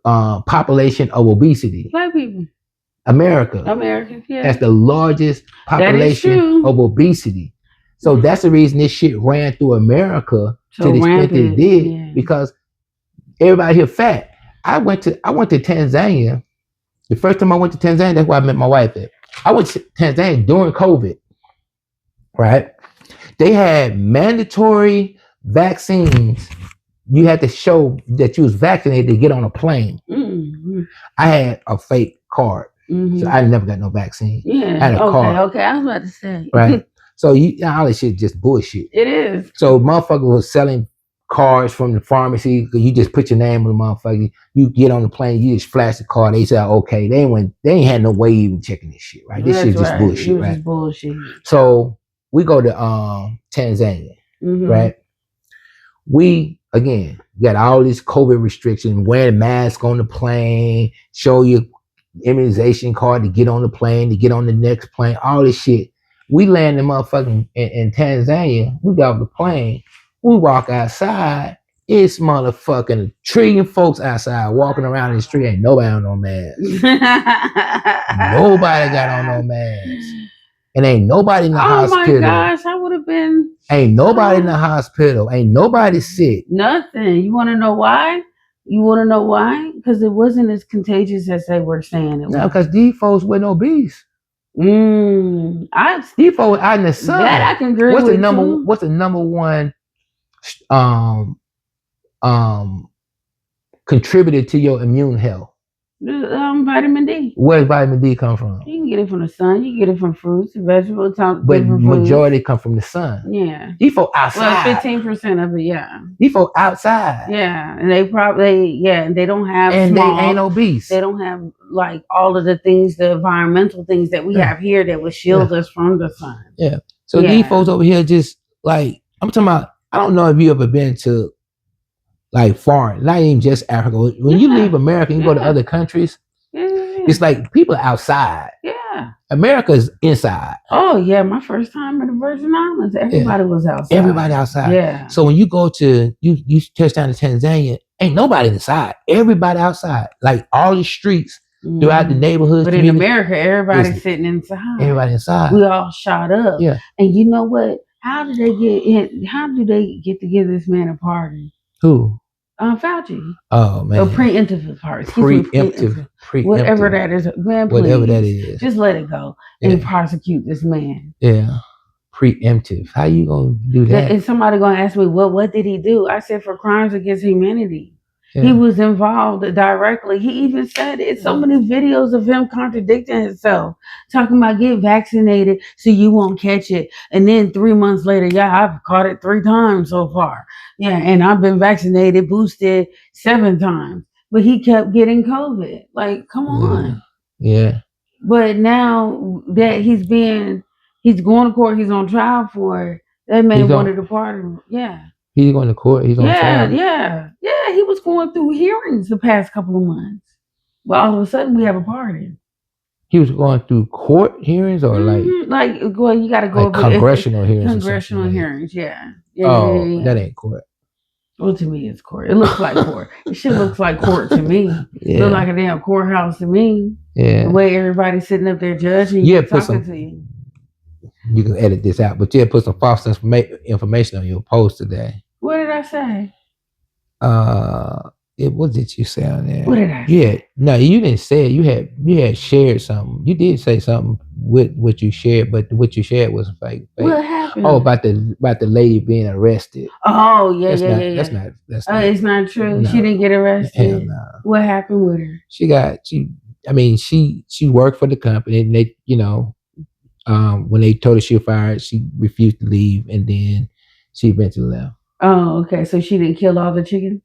population of obesity? Black people. America. Yeah. That's the largest population of obesity. So that's the reason this shit ran through America to the extent that it did, because everybody here fat. I went to Tanzania. The first time I went to Tanzania, that's where I met my wife at. I went to Tanzania during COVID, right? They had mandatory vaccines. You had to show that you was vaccinated to get on a plane. I had a fake card, so I never got no vaccine. Yeah. I had a card. Okay. I was about to say. Right. So all this shit just bullshit. It is. So motherfucker was selling cards from the pharmacy. You just put your name on the motherfucker. You get on the plane, you just flash the card. They say, okay. They ain't had no way of even checking this shit, right? This shit just bullshit, right? Just bullshit. So we go to Tanzania, right? We again got all these COVID restrictions, wearing masks on the plane, show your immunization card to get on the plane, to get on the next plane, all this shit. We land in motherfucking in Tanzania. We got off the plane. We walk outside. It's motherfucking 1 trillion folks outside walking around in the street. Ain't nobody on no mask. Nobody got on no mask. And ain't nobody in the hospital. Oh my gosh, I would have been. Ain't nobody in the hospital. Ain't nobody sick. Nothing. You want to know why? Because it wasn't as contagious as they were saying it was. No, because these folks weren't obese. These folks out in the sun. That I can agree with. What's the number one contributor to your immune health? Vitamin D. Where does vitamin D come from? You can get it from the sun. You can get it from fruits, vegetables. But majority come from the sun. Yeah. These folks outside. Well, 15% of it, yeah. These folks outside. Yeah, and they probably, and they don't have and small, they ain't obese. They don't have like all of the things, the environmental things that we have here that would shield us from the sun. Yeah. So these folks over here just like, I'm talking about, I don't know if you ever been to like foreign, not even just Africa. When you leave America and you go to other countries, it's like people outside. Yeah. America's inside. Oh yeah, my first time in the Virgin Islands, everybody was outside. Everybody outside. Yeah. So when you go to you touch down to Tanzania, ain't nobody inside. Everybody outside. Like all the streets throughout the neighborhoods. But in America, everybody's sitting inside. Everybody inside. We all shot up. Yeah. And you know what? How do they get in? How do they get to give this man a pardon? Who? Fauci. Oh man. A preemptive pardon. Preemptive. Whatever that is, man. Please, whatever that is. Just let it go and prosecute this man. Yeah. preemptive. How you gonna do that? And somebody gonna ask me, well, what did he do? I said for crimes against humanity. Yeah. He was involved directly. He even said it's so many videos of him contradicting himself, talking about get vaccinated so you won't catch it. And then 3 months later, yeah, I've caught it 3 times so far. Yeah, and I've been vaccinated, boosted 7 times. But he kept getting COVID. Like, come on. Yeah. But now that he's going to court, he's on trial for it. That man wanted to pardon him. Yeah. He's going to court. He's on trial. Yeah. He was going through hearings the past couple of months. But all of a sudden, we have a pardon. He was going through court hearings or well, you got to go like congressional hearings. Congressional hearings, yeah. That ain't court. Well, to me, it's court. It looks like court. It shit looks like court to me. Yeah. Look like a damn courthouse to me. Yeah. The way everybody's sitting up there judging you, talking to you. You can edit this out, but put some false information on your post today. What did I say? What did you say on there? What did I say? No, you didn't say it. You had shared something. You did say something with what you shared, but what you shared was fake. What happened? Oh, about the lady being arrested. Oh, yeah. That's not. It's not true. No. She didn't get arrested. Hell no. What happened with her? She worked for the company, and they, when they told her she was fired, she refused to leave, and then she eventually left. Oh, okay. So she didn't kill all the chickens?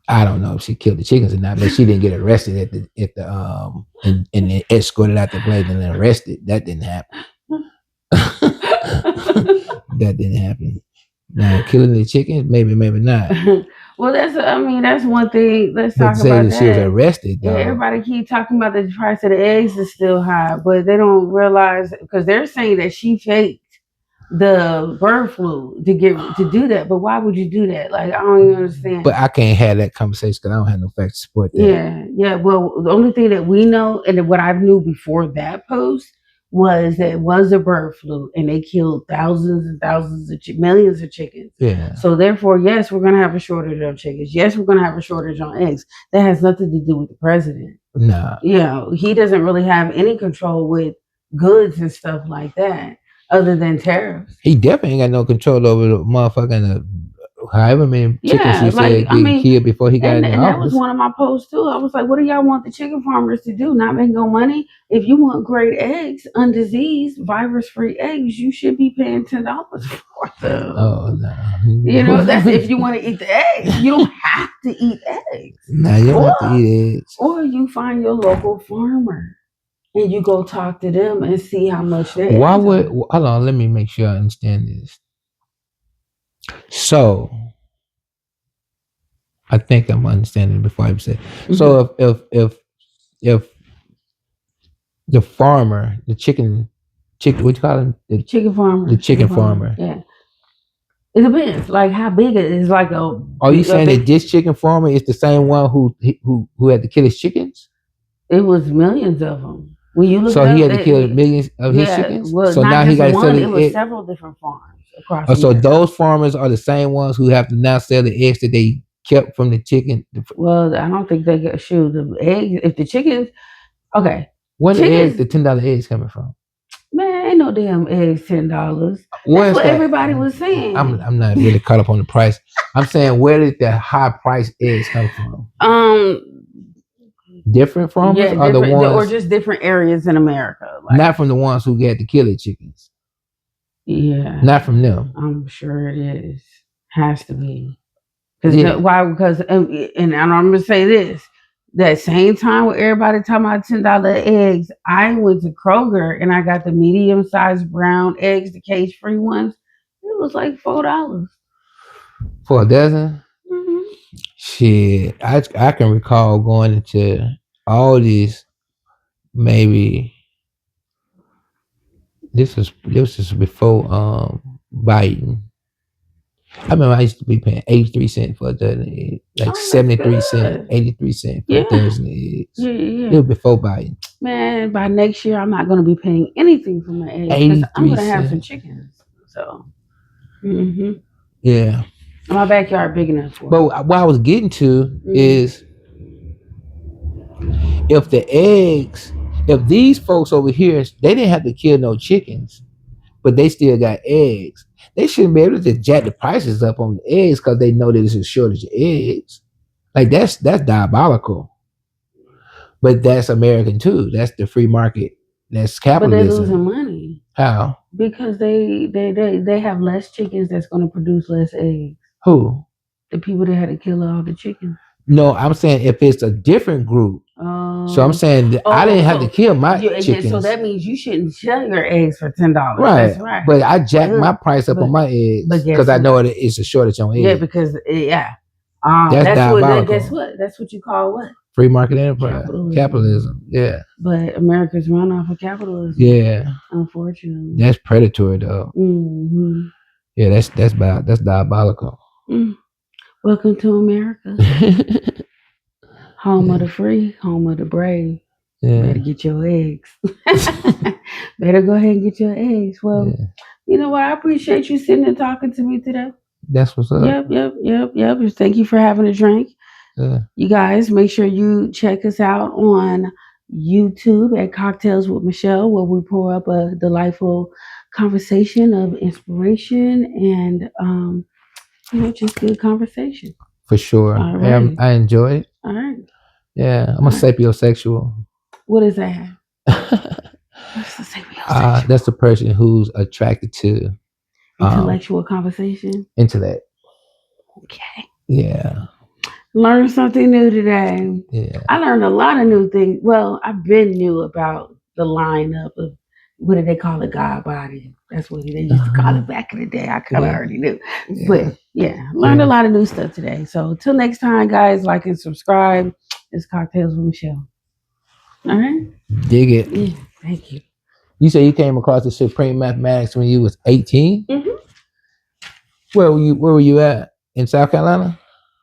I don't know if she killed the chickens or not, but she didn't get arrested and then escorted out the place and then arrested. That didn't happen. That didn't happen. Now, killing the chickens, maybe not. Well, that's one thing. Let's talk about that. She was arrested, though. Yeah, everybody keep talking about the price of the eggs is still high, but they don't realize, because they're saying that she faked the bird flu to do that. But why would you do that? Like, I don't even understand. But I can't have that conversation because I don't have no facts to support that. Yeah. Well, the only thing that we know, and what I knew before that post, was that it was a bird flu, and they killed thousands and thousands of millions of chickens. Yeah. So therefore, yes, we're going to have a shortage of chickens. Yes, we're going to have a shortage on eggs. That has nothing to do with the president. No. He doesn't really have any control with goods and stuff like that, other than tariffs. He definitely ain't got no control over the motherfucking however many chickens he said getting killed before he got in the office. That was one of my posts too. I was like, what do y'all want the chicken farmers to do? Not make no money? If you want great eggs, undiseased, virus-free eggs, you should be paying $10 for them. Oh, no. That's if you want to eat the eggs. You don't have to eat eggs. No, you don't have to eat eggs. Or you find your local farmer and you go talk to them and see how much they hold on, let me make sure I understand this. So I think I'm understanding before I say. Mm-hmm. So if the farmer, the chicken, what you call him? The chicken farmer. The chicken farmer. Yeah. It depends, like how big it is. Like are you saying that this chicken farmer is the same one who had to kill his chickens? It was millions of them. When you look, so he had to kill millions of his chickens. Well, so now he got to sell it was several different farms across. So America. Those farmers are the same ones who have to now sell the eggs that they kept from the chicken. Well, I don't think they get the eggs. If the chickens, okay. Where the eggs, the $10 eggs coming from? Man, ain't no damn eggs $10. That's what everybody was saying. I'm not really caught up on the price. I'm saying, where did the high price eggs come from? Different farmers, or just different areas in America. Like, not from the ones who get to kill the chickens. Yeah, not from them. I'm sure it is. Has to be. Why? Because and I'm gonna say this. That same time when everybody talking about $10 eggs, I went to Kroger and I got the medium-sized brown eggs, the cage-free ones. It was like $4 for a dozen. Mm-hmm. Shit, I can recall going into all these. Maybe this was before Biden. I remember I used to be paying 83 cents for a dozen eggs, like 73 cents, 83 cents for a dozen eggs. Yeah. It was before Biden. Man, by next year, I'm not going to be paying anything for my eggs because I'm going to have some chickens. So, yeah. My backyard big enough for But what I was getting to is if these folks over here, they didn't have to kill no chickens. but they still got eggs. They shouldn't be able to just jack the prices up on the eggs because they know that there's a shortage of eggs. Like that's diabolical. But that's American too. That's the free market. That's But they're capitalism. losing money How? because they have less chickens that's going to produce less eggs. Who? The people that had to kill all the chickens. No, I'm saying if it's a different group. So I'm saying that I didn't have to kill my chickens. So that means you shouldn't sell your eggs for $10. Right. That's right. But I jacked my price up on my eggs because I know it's a shortage on eggs. Yeah, because that's diabolical. Guess what? That's what you call what? Free market enterprise. Capitalism. Yeah. But America's run off of capitalism. Yeah. Unfortunately. That's predatory though. Mm-hmm. Yeah, that's diabolical. Welcome to America. Home of the free, home of the brave. Yeah. Better get your eggs. Better go ahead and get your eggs. Well, you know what? I appreciate you sitting and talking to me today. That's what's up. Yep. Thank you for having a drink. Yeah. You guys, make sure you check us out on YouTube at Cocktails with Michelle, where we pour up a delightful conversation of inspiration and just good conversation. For sure. Right. I enjoy it. All right. Yeah, I'm a sapiosexual. What is that? What's the sapiosexual? That's the person who's attracted to intellectual conversation. Intellect. Okay. Yeah. Learned something new today. Yeah. I learned a lot of new things. Well, I've been new about the lineup of what do they call it? God body. That's what they used to call it back in the day. I kind of already knew. Yeah. But learned a lot of new stuff today. So until next time, guys, like and subscribe. It's Cocktails with Michelle. All right. Dig it. Yeah. Thank you. You say you came across the Supreme Mathematics when you was 18? Mm-hmm. Where were you at? In South Carolina?